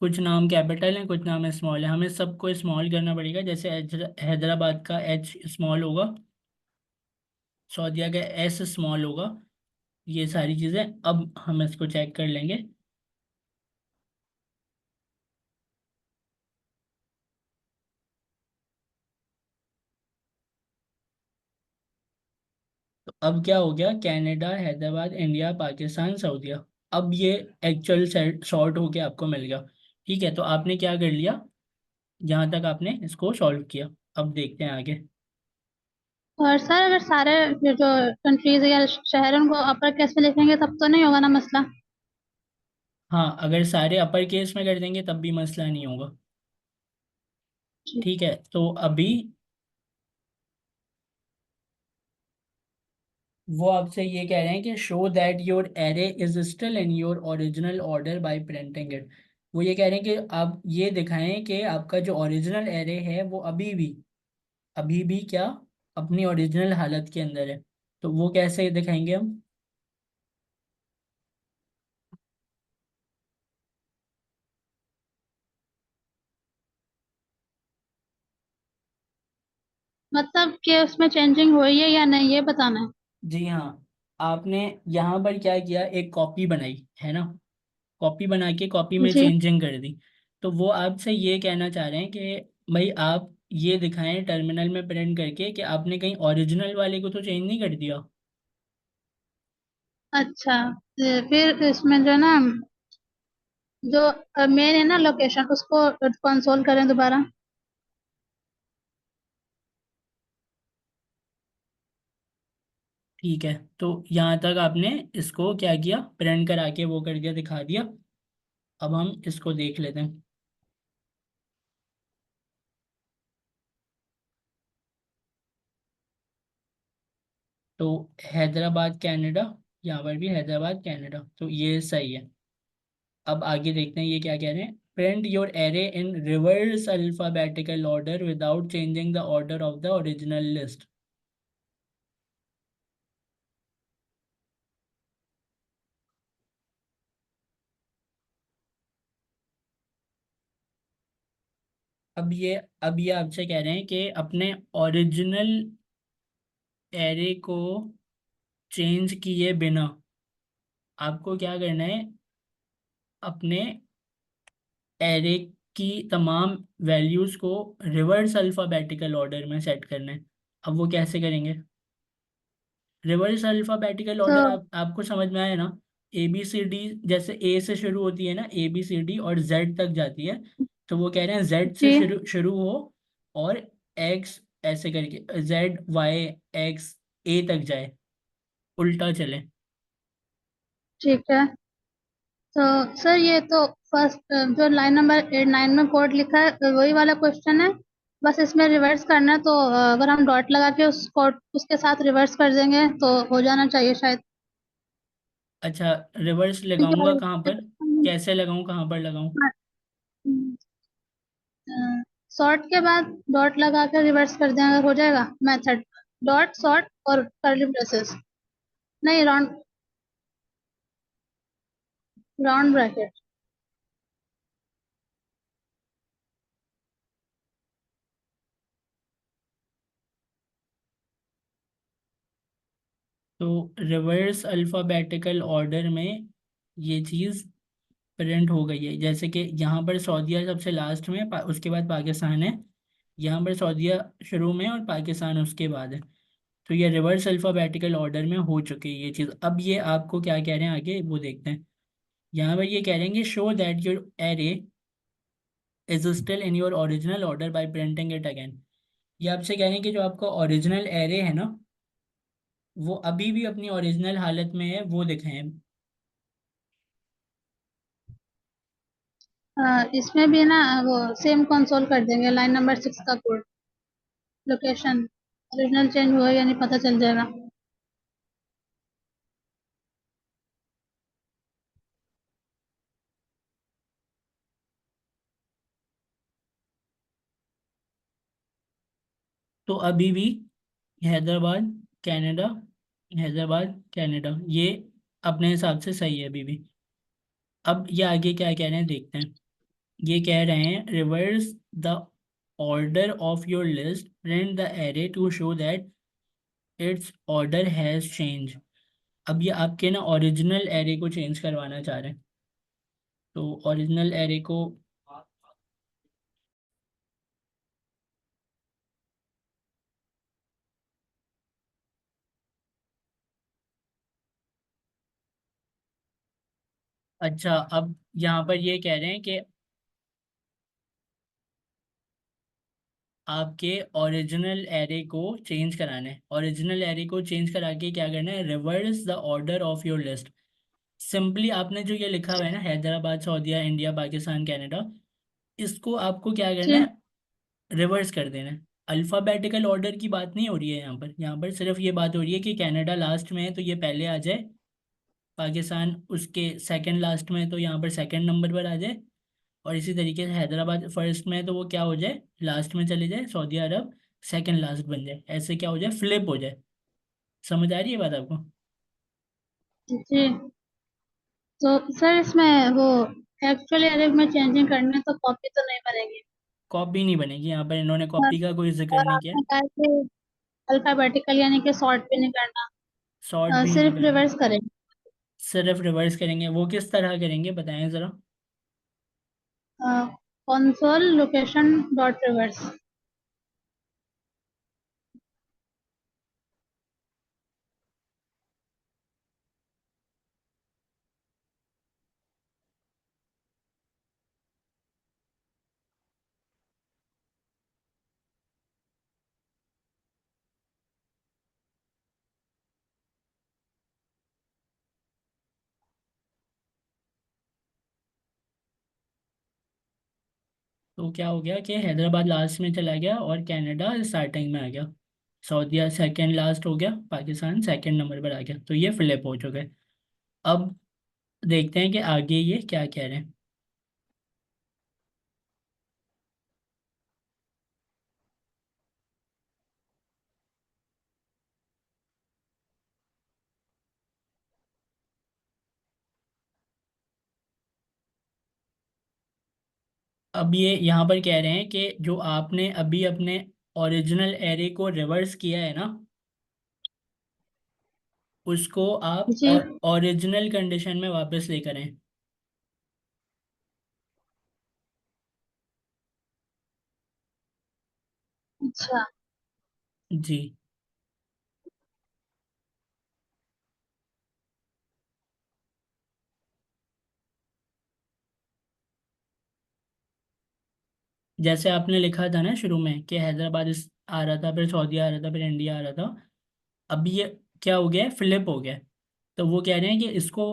Speaker 1: कुछ नाम कैपिटल हैं, कुछ नाम स्मॉल है, हमें सबको स्मॉल करना पड़ेगा। जैसे हैदराबाद का एच स्मॉल होगा, सऊदीया का एस स्मॉल होगा, ये सारी चीज़ें अब हम इसको चेक कर लेंगे। तो अब क्या हो गया, कनाडा, हैदराबाद, इंडिया, पाकिस्तान, सऊदीया। अब ये एक्चुअल सॉर्ट होके आपको मिल गया। ठीक है, तो आपने क्या कर लिया, जहाँ तक आपने इसको सॉल्व किया। अब देखते हैं आगे।
Speaker 6: और सर अगर सारे जो कंट्रीज या शहर हैं उनको अपर केस में लिखेंगे तब तो नहीं होगा ना मसला?
Speaker 1: हाँ, अगर सारे अपर केस में कर देंगे तब भी मसला नहीं होगा।
Speaker 6: ठीक।
Speaker 1: ठीक है, तो अभी वो आपसे ये कह रहे हैं कि show that your array is still in your original order by printing it. वो ये कह रहे हैं कि आप ये दिखाएं कि आपका जो ओरिजिनल एरे है वो अभी भी क्या अपनी ओरिजिनल हालत के अंदर है। तो वो कैसे दिखाएंगे हम।
Speaker 6: मतलब कि उसमें चेंजिंग हुई है या नहीं ये बताना है।
Speaker 1: जी हाँ, आपने यहाँ पर क्या किया, एक कॉपी बनाई है ना, कॉपी बना के कॉपी में
Speaker 6: जी।
Speaker 1: चेंजिंग कर दी। तो वो आपसे ये कहना चाह रहे हैं कि भाई आप ये दिखाएं टर्मिनल में प्रिंट करके कि आपने कहीं ओरिजिनल वाले को तो चेंज नहीं कर दिया।
Speaker 6: अच्छा, फिर इसमें जो है ना, जो मेन है ना लोकेशन उसको कंसोल करें दोबारा।
Speaker 1: ठीक है, तो यहाँ तक आपने इसको क्या किया, प्रिंट करा के वो कर दिया, दिखा दिया। अब हम इसको देख लेते हैं। तो हैदराबाद कनाडा, यहाँ पर भी हैदराबाद कनाडा, तो ये सही है। अब आगे देखते हैं ये क्या कह रहे हैं। Print your array in reverse alphabetical order without changing the order of the original list. अब ये आपसे कह रहे हैं कि अपने ओरिजिनल एरे को चेंज किए बिना आपको क्या करना है, अपने एरे की तमाम वैल्यूज को रिवर्स अल्फाबेटिकल ऑर्डर में सेट करना है। अब वो कैसे करेंगे। रिवर्स अल्फाबेटिकल
Speaker 6: तो
Speaker 1: ऑर्डर आपको समझ में आया ना। ए बी सी डी, जैसे ए से शुरू होती है ना, ए बी सी डी और जेड तक जाती है। तो वो कह रहे हैं जेड से
Speaker 6: जी।
Speaker 1: शुरू शुरू हो और एक्स ऐसे करके जेड वाई एक्स ए तक जाए, उल्टा चले।
Speaker 6: ठीक है। तो सर ये तो फर्स्ट जो लाइन नंबर 9 में कोड लिखा है वही वाला क्वेश्चन है। बस इसमें रिवर्स करना है, तो अगर हम डॉट लगा के उस कोड उसके साथ रिवर्स कर देंगे तो हो जाना चाहिए शायद।
Speaker 1: अच्छा, रिवर्स लगाऊंगा कहाँ पर,
Speaker 6: क्योंकि
Speaker 1: कैसे लगाऊं, कहाँ पर लगाऊं।
Speaker 6: सॉर्ट के बाद डॉट लगा कर रिवर्स कर देंगे हो जाएगा मेथड। डॉट सॉर्ट और कर्ली ब्रेसेस, नहीं राउंड, राउंड ब्रैकेट।
Speaker 1: तो रिवर्स अल्फ़ाबेटिकल ऑर्डर में ये चीज़ प्रिंट हो गई है। जैसे कि यहाँ पर सऊदीया सबसे लास्ट में, उसके बाद पाकिस्तान है। यहाँ पर सऊदीया शुरू में और पाकिस्तान उसके बाद है। तो ये रिवर्स अल्फ़ाबेटिकल ऑर्डर में हो चुकी है ये चीज़। अब ये आपको क्या कह रहे हैं आगे वो देखते हैं। यहाँ पर ये कह रहे हैं show that your array is still in your original order by printing it again. ये आपसे कह रहे हैं कि जो आपका ओरिजिनल एरे है ना, वो अभी भी अपनी ओरिजिनल हालत में है, वो दिखाएं।
Speaker 6: इसमें भी ना वो सेम कंसोल कर देंगे लाइन नंबर 6 का कोड। लोकेशन ओरिजिनल चेंज हुआ या नहीं पता चल जाएगा।
Speaker 1: तो अभी भी हैदराबाद कनाडा, हैदराबाद कनाडा, ये अपने हिसाब से सही है अभी भी। अब ये आगे क्या कह रहे हैं देखते हैं। ये कह रहे हैं reverse the order of your list, print the array to show that its order has change. अब ये आपके ना ओरिजिनल एरे को चेंज करवाना चाह रहे हैं। तो ओरिजिनल एरे को, अच्छा अब यहाँ पर ये कह रहे हैं कि आपके ओरिजिनल एरे को चेंज कराना है। ओरिजिनल एरे को चेंज करा के क्या करना है, reverse the order of your list. Simply आपने जो ये लिखा हुआ है ना, हैदराबाद सऊदीया इंडिया पाकिस्तान कनाडा, इसको आपको क्या करना
Speaker 6: जी।
Speaker 1: है, रिवर्स कर देना है। अल्फ़ाबेटिकल ऑर्डर की बात नहीं हो रही है यहाँ पर। यहाँ पर सिर्फ ये बात हो रही है कि कनाडा लास्ट में है तो ये पहले आ जाए, पाकिस्तान उसके सेकंड लास्ट में है तो यहाँ पर सेकंड नंबर पर आ जाए, और इसी तरीके से हैदराबाद फर्स्ट में है तो वो क्या हो जाए, लास्ट में चले जाए, सऊदी अरब सेकंड लास्ट बन जाए, ऐसे क्या हो जाए, फ्लिप हो जाए। समझ आ रही है बात आपको?
Speaker 6: जी। तो सर इसमें वो एक्चुअली अरे में चेंजिंग करनी है तो कॉपी तो नहीं बनेगी।
Speaker 1: कॉपी नहीं बनेगी, यहाँ पर इन्होंने
Speaker 6: और
Speaker 1: कॉपी का कोई जिक्र
Speaker 6: और
Speaker 1: नहीं किया।
Speaker 6: आपने कहा कि अल्फाबेटिकल यानी कि सॉर्ट भी नहीं करना,
Speaker 1: शॉर्ट भी नहीं
Speaker 6: सिर्फ
Speaker 1: करना,
Speaker 6: रिवर्स करें।
Speaker 1: सिर्फ रिवर्स करेंगे। वो किस तरह करेंगे बताएं ज़रा।
Speaker 6: Console location dot reverse.
Speaker 1: तो क्या हो गया कि हैदराबाद लास्ट में चला गया और कनाडा स्टार्टिंग में आ गया, सऊदीया सेकंड लास्ट हो गया, पाकिस्तान सेकंड नंबर पर आ गया, तो ये फ्लिप हो चुका है। अब देखते हैं कि आगे ये क्या कह रहे हैं। अब ये यहाँ पर कह रहे हैं कि जो आपने अभी अपने ओरिजिनल एरे को रिवर्स किया है ना, उसको आप
Speaker 6: जी।
Speaker 1: ओरिजिनल कंडीशन में वापस लेकर आए।
Speaker 6: अच्छा।
Speaker 1: जी। जैसे आपने लिखा था ना शुरू में कि हैदराबाद आ रहा था, फिर सऊदी आ रहा था, फिर इंडिया आ रहा था, अब ये क्या हो गया है, फ्लिप हो गया है। तो वो कह रहे हैं कि इसको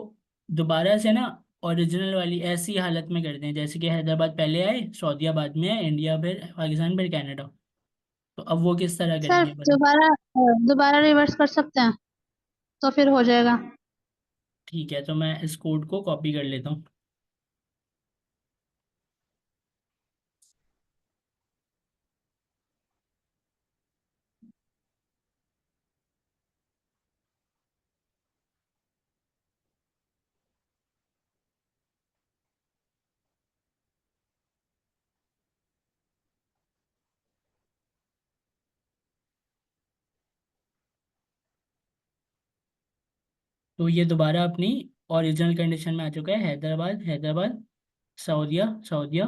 Speaker 1: दोबारा से ना ओरिजिनल वाली ऐसी हालत में कर दें जैसे कि हैदराबाद पहले आए, सऊदीया बाद में आए, इंडिया फिर पाकिस्तान फिर कनाडा। तो अब वो किस तरह
Speaker 6: सर
Speaker 1: करेंगे बताओ।
Speaker 6: दोबारा दोबारा रिवर्स कर सकते हैं तो फिर हो जाएगा।
Speaker 1: ठीक है, तो मैं इस कोड को कॉपी कर लेता हूँ। तो ये दोबारा अपनी ओरिजिनल कंडीशन में आ चुका है, हैदराबाद हैदराबाद, सऊदीया सऊदीया,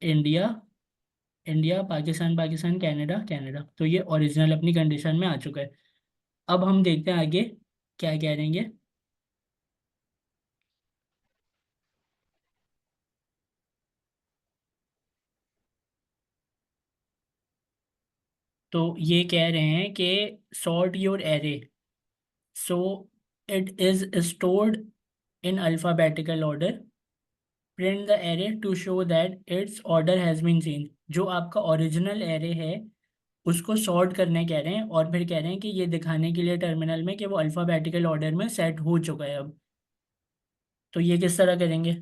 Speaker 1: India India, Pakistan Pakistan, Canada Canada, तो ये ओरिजिनल अपनी कंडीशन में आ चुका है। अब हम देखते हैं आगे क्या कह रहे हैं ये। तो ये कह रहे हैं कि sort your array so it is stored in alphabetical order, print the array to show that its order has been change. जो आपका ओरिजिनल एरे है उसको सॉर्ट करने कह रहे हैं, और फिर कह रहे हैं कि ये दिखाने के लिए टर्मिनल में कि वो अल्फ़ाबेटिकल ऑर्डर में सेट हो चुका है अब। तो ये किस तरह करेंगे।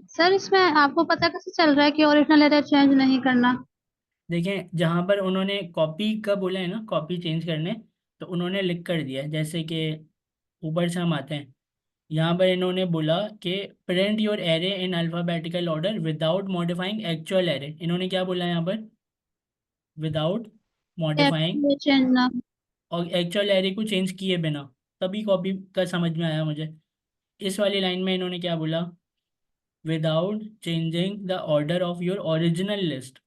Speaker 6: सर इसमें आपको पता कैसे चल रहा है कि ओरिजिनल एरे चेंज नहीं करना?
Speaker 1: देखें जहाँ पर उन्होंने कॉपी का बोला है ना, कॉपी चेंज करने, तो उन्होंने लिख कर दिया है। जैसे कि ऊपर से हम आते हैं, यहाँ पर इन्होंने बोला कि print your array in alphabetical order without modifying actual array. इन्होंने क्या बोला है यहाँ पर? विदाउट मॉडिफाइंग,
Speaker 6: चेंज ना।
Speaker 1: और एक्चुअल एरे को चेंज किए बिना। तभी कॉपी का समझ में आया मुझे। इस वाली लाइन में इन्होंने क्या बोला? Without changing the order of your original list.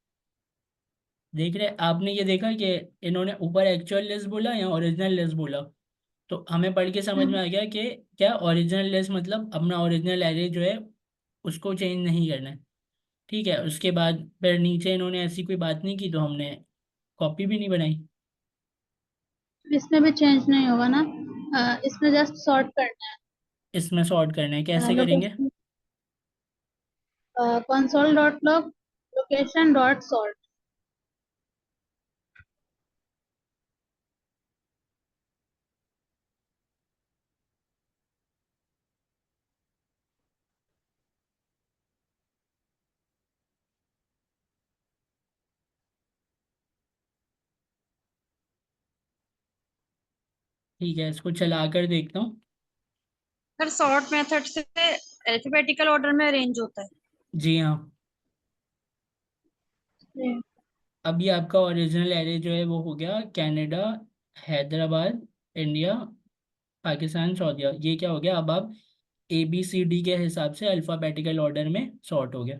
Speaker 1: देख रहे आपने ये देखा कि इन्होंने ऊपर एक्चुअल लिस्ट बोला या ओरिजिनल लिस्ट बोला? तो हमें पढ़ के समझ में आ गया कि क्या ओरिजिनल लिस्ट मतलब अपना ओरिजिनल एरे जो है उसको चेंज नहीं करना है। ठीक है, उसके बाद फिर नीचे इन्होंने ऐसी कोई बात नहीं की तो हमने कॉपी भी नहीं बनाई।
Speaker 6: इसमें भी चेंज नहीं होगा ना। इसमें जस्ट सॉर्ट करना
Speaker 1: इसमें सॉर्ट करना है,
Speaker 6: है।
Speaker 1: कैसे करेंगे?
Speaker 6: Location console dot log location dot sort.
Speaker 1: ठीक है, इसको चला कर देखता हूँ।
Speaker 4: सर सॉर्ट मेथड से अल्फाबेटिकल ऑर्डर में अरेंज होता है।
Speaker 1: जी हाँ। अब ये आपका ओरिजिनल एरे जो है वो हो गया कनाडा, हैदराबाद, इंडिया, पाकिस्तान, सऊदीया। ये क्या हो गया? अब आप ABCD के हिसाब से अल्फ़ाबेटिकल ऑर्डर में सॉर्ट हो गया।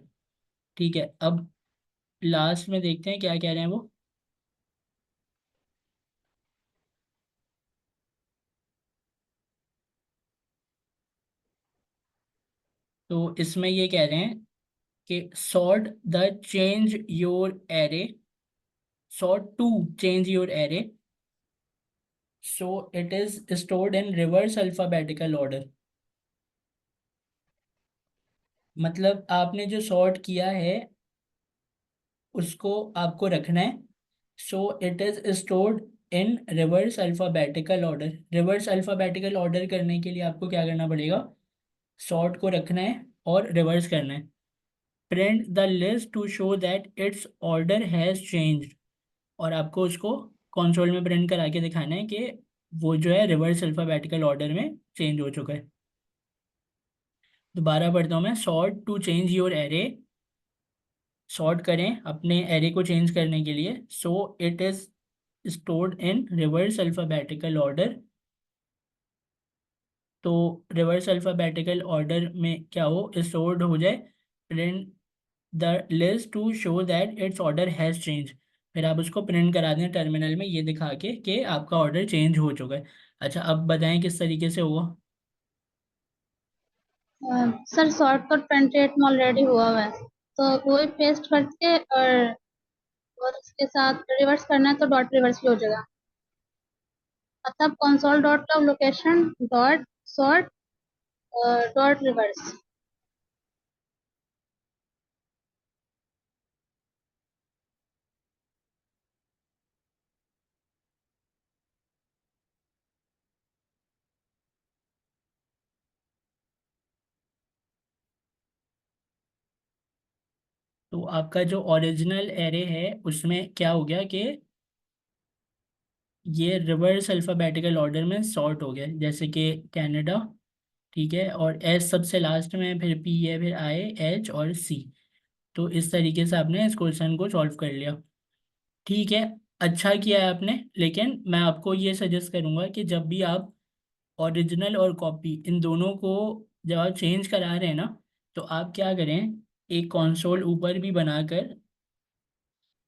Speaker 1: ठीक है, अब लास्ट में देखते हैं क्या कह रहे हैं वो। तो इसमें ये कह रहे हैं कि sort the change your array, sort to change your array, so it is stored in reverse alphabetical order. मतलब आपने जो सॉर्ट किया है उसको आपको रखना है। सो it is stored in reverse alphabetical order. Reverse alphabetical order करने के लिए आपको क्या करना पड़ेगा? सॉर्ट को रखना है और रिवर्स करना है। Print the list to show that its order has changed. और आपको उसको कंसोल में प्रिंट करा के दिखाना है कि वो जो है रिवर्स अल्फ़ाबेटिकल ऑर्डर में चेंज हो चुका है। दोबारा पढ़ता हूँ मैं। Sort to change your array, sort करें अपने एरे को चेंज करने के लिए। So it is stored in reverse alphabetical order. तो रिवर्स अल्फ़ाबेटिकल ऑर्डर में क्या हो? स्टोर्ड हो जाए। Print the list to show that its order has change. फिर आप उसको प्रिंट करा दें टर्मिनल में ये दिखा के कि आपका ऑर्डर चेंज हो चुका है। अच्छा, अब बताएं किस तरीके से होगा।
Speaker 6: सर सॉर्ट तो 28 में ऑलरेडी हुआ हुआ है, तो वही पेस्ट करके और उसके साथ रिवर्स करना है तो डॉट रिवर्स भी हो जाएगा। मतलब console dot log location dot sort dot reverse.
Speaker 1: तो आपका जो ओरिजिनल एरे है उसमें क्या हो गया कि ये रिवर्स अल्फ़ाबेटिकल ऑर्डर में सॉर्ट हो गया। जैसे कि कनाडा, ठीक है, और एस सबसे लास्ट में, फिर पी है, फिर IH और C। तो इस तरीके से आपने इस क्वेश्चन को सॉल्व कर लिया। ठीक है, अच्छा किया है आपने। लेकिन मैं आपको ये सजेस्ट करूँगा कि जब भी आप ओरिजिनल और कॉपी इन दोनों को जब आप चेंज करा रहे हैं ना, तो आप क्या करें, एक कंसोल ऊपर भी बनाकर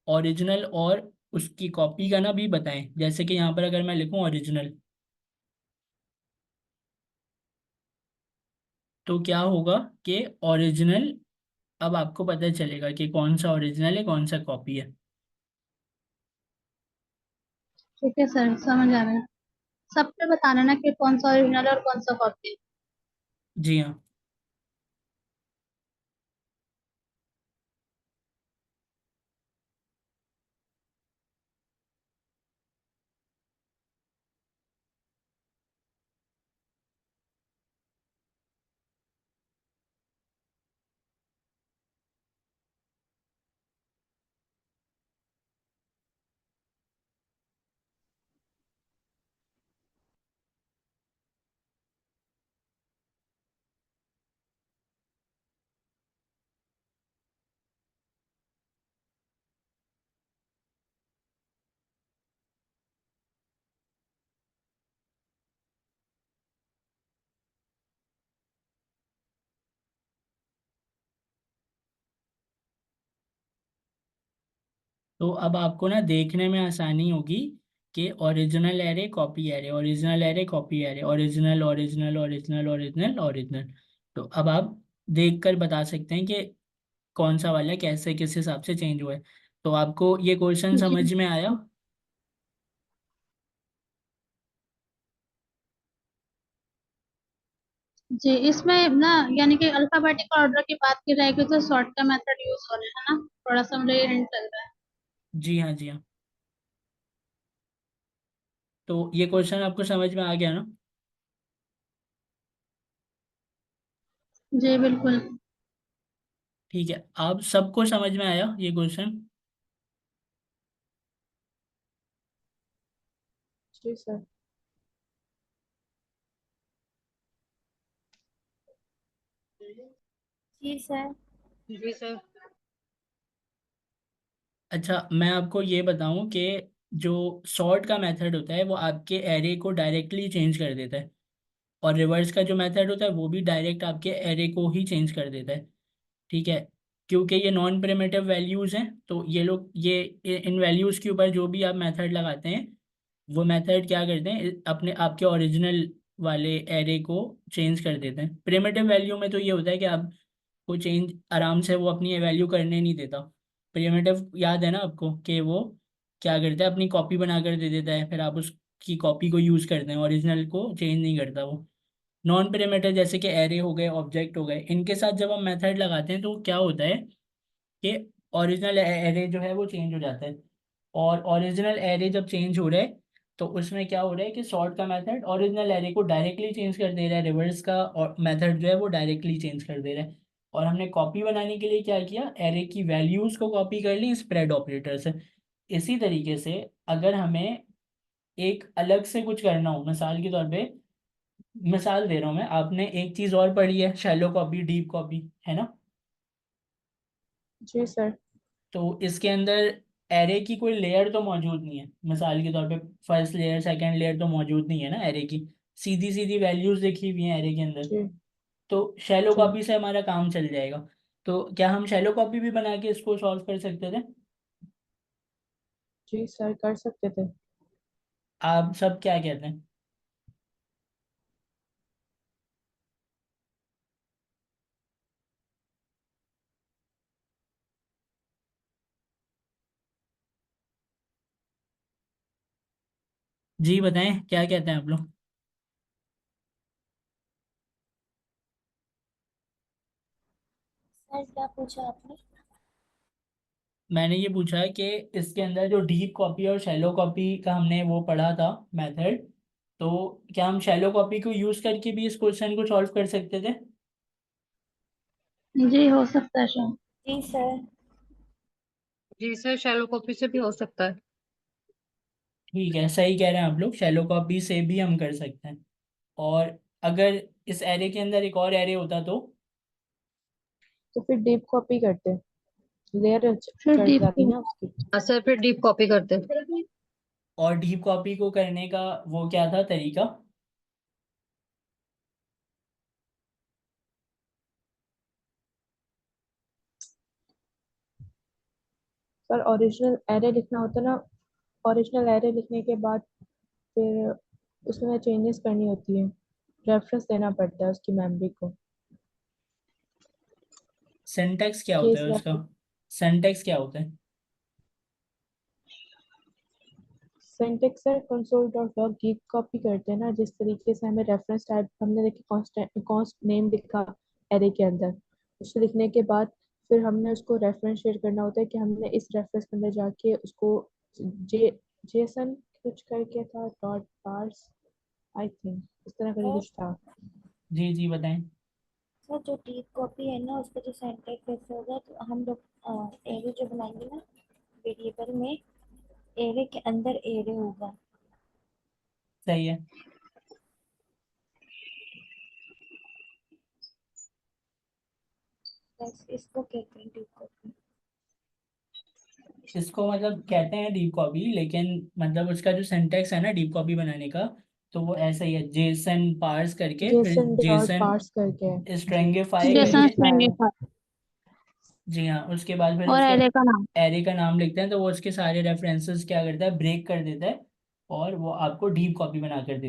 Speaker 1: ओरिजिनल और उसकी कॉपी का ना भी बताएं। जैसे कि यहाँ पर अगर मैं लिखूँ ओरिजिनल, तो क्या होगा कि ओरिजिनल, अब आपको पता चलेगा कि कौन सा ओरिजिनल है कौन सा कॉपी है।
Speaker 6: ठीक है सर, समझ आ रहा है। सब पे बताना ना कि कौन सा ओरिजिनल और कौन सा कॉपी।
Speaker 1: जी हाँ। तो अब आपको ना देखने में आसानी होगी कि original array copy array, original array copy array, original original original original original. तो अब आप देख कर बता सकते हैं कि कौन सा वाला कैसे किस हिसाब से चेंज हुआ है। तो आपको ये क्वेश्चन
Speaker 6: जी
Speaker 1: समझ में आया?
Speaker 6: जी, इसमें ना यानी कि अल्फाबेटिक ऑर्डर की बात की जाएगी तो सॉर्ट का मेथड यूज हो रहा है ना, थोड़ा सा मुझे हिंट लग रहा है।
Speaker 1: जी हाँ, जी हाँ। तो ये क्वेश्चन आपको समझ में आ गया ना?
Speaker 6: जी बिल्कुल।
Speaker 1: ठीक है, आप सबको समझ में आया ये क्वेश्चन?
Speaker 5: जी सर।
Speaker 3: जी सर।
Speaker 4: जी सर।
Speaker 1: अच्छा, मैं आपको ये बताऊं कि जो सॉर्ट का मेथड होता है वो आपके एरे को डायरेक्टली चेंज कर देता है, और रिवर्स का जो मेथड होता है वो भी डायरेक्ट आपके एरे को ही चेंज कर देता है। ठीक है, क्योंकि ये नॉन प्रिमिटिव वैल्यूज़ हैं, तो ये लोग इन वैल्यूज़ के ऊपर जो भी आप मेथड लगाते हैं वो मेथड क्या करते हैं, अपने आपके ओरिजिनल वाले एरे को चेंज कर देते हैं। प्रिमिटिव वैल्यू में तो ये होता है कि आप को चेंज आराम से वो अपनी वैल्यू करने नहीं देता। प्रिमिटिव याद है ना आपको कि वो क्या करता है, अपनी कॉपी बना कर दे देता है, फिर आप उसकी कॉपी को यूज़ करते हैं, ओरिजिनल को चेंज नहीं करता वो। नॉन प्रिमिटिव जैसे कि एरे हो गए, ऑब्जेक्ट हो गए, इनके साथ जब हम मेथड लगाते हैं तो क्या होता है कि ओरिजिनल एरे जो है वो चेंज हो जाता है। और ओरिजिनल एरे जब चेंज हो रहा है तो उसमें क्या हो रहा है कि सॉर्ट का मेथड ओरिजिनल एरे को डायरेक्टली चेंज कर दे रहा है, रिवर्स का मेथड जो है वो डायरेक्टली चेंज कर दे रहा है। और हमने कॉपी बनाने के लिए क्या किया, एरे की वैल्यूज को कॉपी कर ली स्प्रेड ऑपरेटर से। इसी तरीके से अगर हमें एक अलग से कुछ करना हो, मिसाल के तौर पे मिसाल दे रहा हूँ मैं, आपने एक चीज़ और पढ़ी है, शैलो कॉपी डीप कॉपी, है ना?
Speaker 5: जी सर।
Speaker 1: तो इसके अंदर एरे की कोई लेयर तो मौजूद नहीं है, मिसाल के तौर पे फर्स्ट लेयर सेकंड लेयर तो मौजूद नहीं है ना एरे की, सीधी सीधी वैल्यूज लिखी हुई हैं एरे के अंदर।
Speaker 5: जी
Speaker 1: तो शैलो
Speaker 5: जी।
Speaker 1: कॉपी से हमारा काम चल जाएगा। तो क्या हम शैलो कॉपी भी बना के इसको सॉल्व कर सकते थे?
Speaker 5: जी सर, कर सकते थे।
Speaker 1: आप सब क्या कहते हैं? जी बताएं, क्या कहते हैं आप लोग?
Speaker 3: सर क्या पूछा आपने?
Speaker 1: मैंने ये पूछा कि इसके अंदर जो डीप कॉपी और शैलो कॉपी का हमने वो पढ़ा था मेथड, तो क्या हम शैलो कॉपी को यूज करके भी इस क्वेश्चन को सॉल्व कर सकते थे?
Speaker 6: जी हो सकता है सर।
Speaker 3: जी सर।
Speaker 4: जी सर, शैलो कॉपी से भी हो सकता है।
Speaker 1: ठीक है, सही कह रहे हैं आप लोग, शैलो कॉपी से भी हम कर सकते हैं। और अगर इस एरे के अंदर एक और एरे होता तो?
Speaker 5: तो फिर डीप कॉपी करते, लेयर
Speaker 6: फिर
Speaker 5: चढ़
Speaker 6: डीप
Speaker 5: जाती ना उसकी।
Speaker 4: हाँ सर, फिर डीप कॉपी करते।
Speaker 1: और डीप कॉपी को करने का वो क्या था तरीका?
Speaker 5: सर ओरिजिनल एरे लिखना होता ना, ओरिजिनल एरे लिखने के बाद फिर उसमें चेंजेस करनी होती है, रेफरेंस देना पड़ता है उसकी मेमोरी को।
Speaker 1: सिंटेक्स क्या होता
Speaker 5: केस
Speaker 1: है उसका?
Speaker 5: रेफरेंस।
Speaker 1: सिंटेक्स क्या होता है?
Speaker 5: Syntax sir console dot log गीक कॉपी करते हैं ना, जिस तरीके से हमें रेफरेंस टाइप हमने देखिए कॉन्स्टेंट कॉन्स्ट नेम लिखा एरे के अंदर, उसे लिखने के बाद फिर हमने उसको रेफरेंशिएट करना होता है कि हमने इस रेफरेंस के अंदर जाके उसको जे जेसन कुछ करके था डॉट पार्स, आई थिंक इस तरह का
Speaker 3: सर
Speaker 5: कुछ था।
Speaker 1: जी जी बताएं।
Speaker 3: सर जो डीप कॉपी है ना उसका जो सिंटैक्स ऐसे होगा, तो हम लोग एरे जो बनाएंगे ना, वेरिएबल में एरे के अंदर एरे होगा।
Speaker 1: सही है।
Speaker 3: बस इसको कहते हैं डीप कॉपी।
Speaker 1: इसको मतलब कहते हैं डीप कॉपी, लेकिन मतलब उसका जो सिंटेक्स है ना डीप कॉपी बनाने का, तो वो ऐसा ही है, जेसन पार्स करके फिर
Speaker 5: जेसन डॉट
Speaker 1: जेसन
Speaker 5: पार्स करके। जी
Speaker 1: स्ट्रिंगिफाई
Speaker 6: जैसा
Speaker 1: करके
Speaker 5: स्ट्रिंगिफाई।
Speaker 6: स्ट्रिंग।
Speaker 1: जी हाँ, उसके बाद फिर
Speaker 6: और
Speaker 1: उसका
Speaker 6: एरे का नाम।
Speaker 1: एरे का नाम लिखते हैं, तो वो उसके सारे रेफरेंसेस क्या करता है, ब्रेक कर देता है और वो आपको डीप कॉपी बना कर देता है।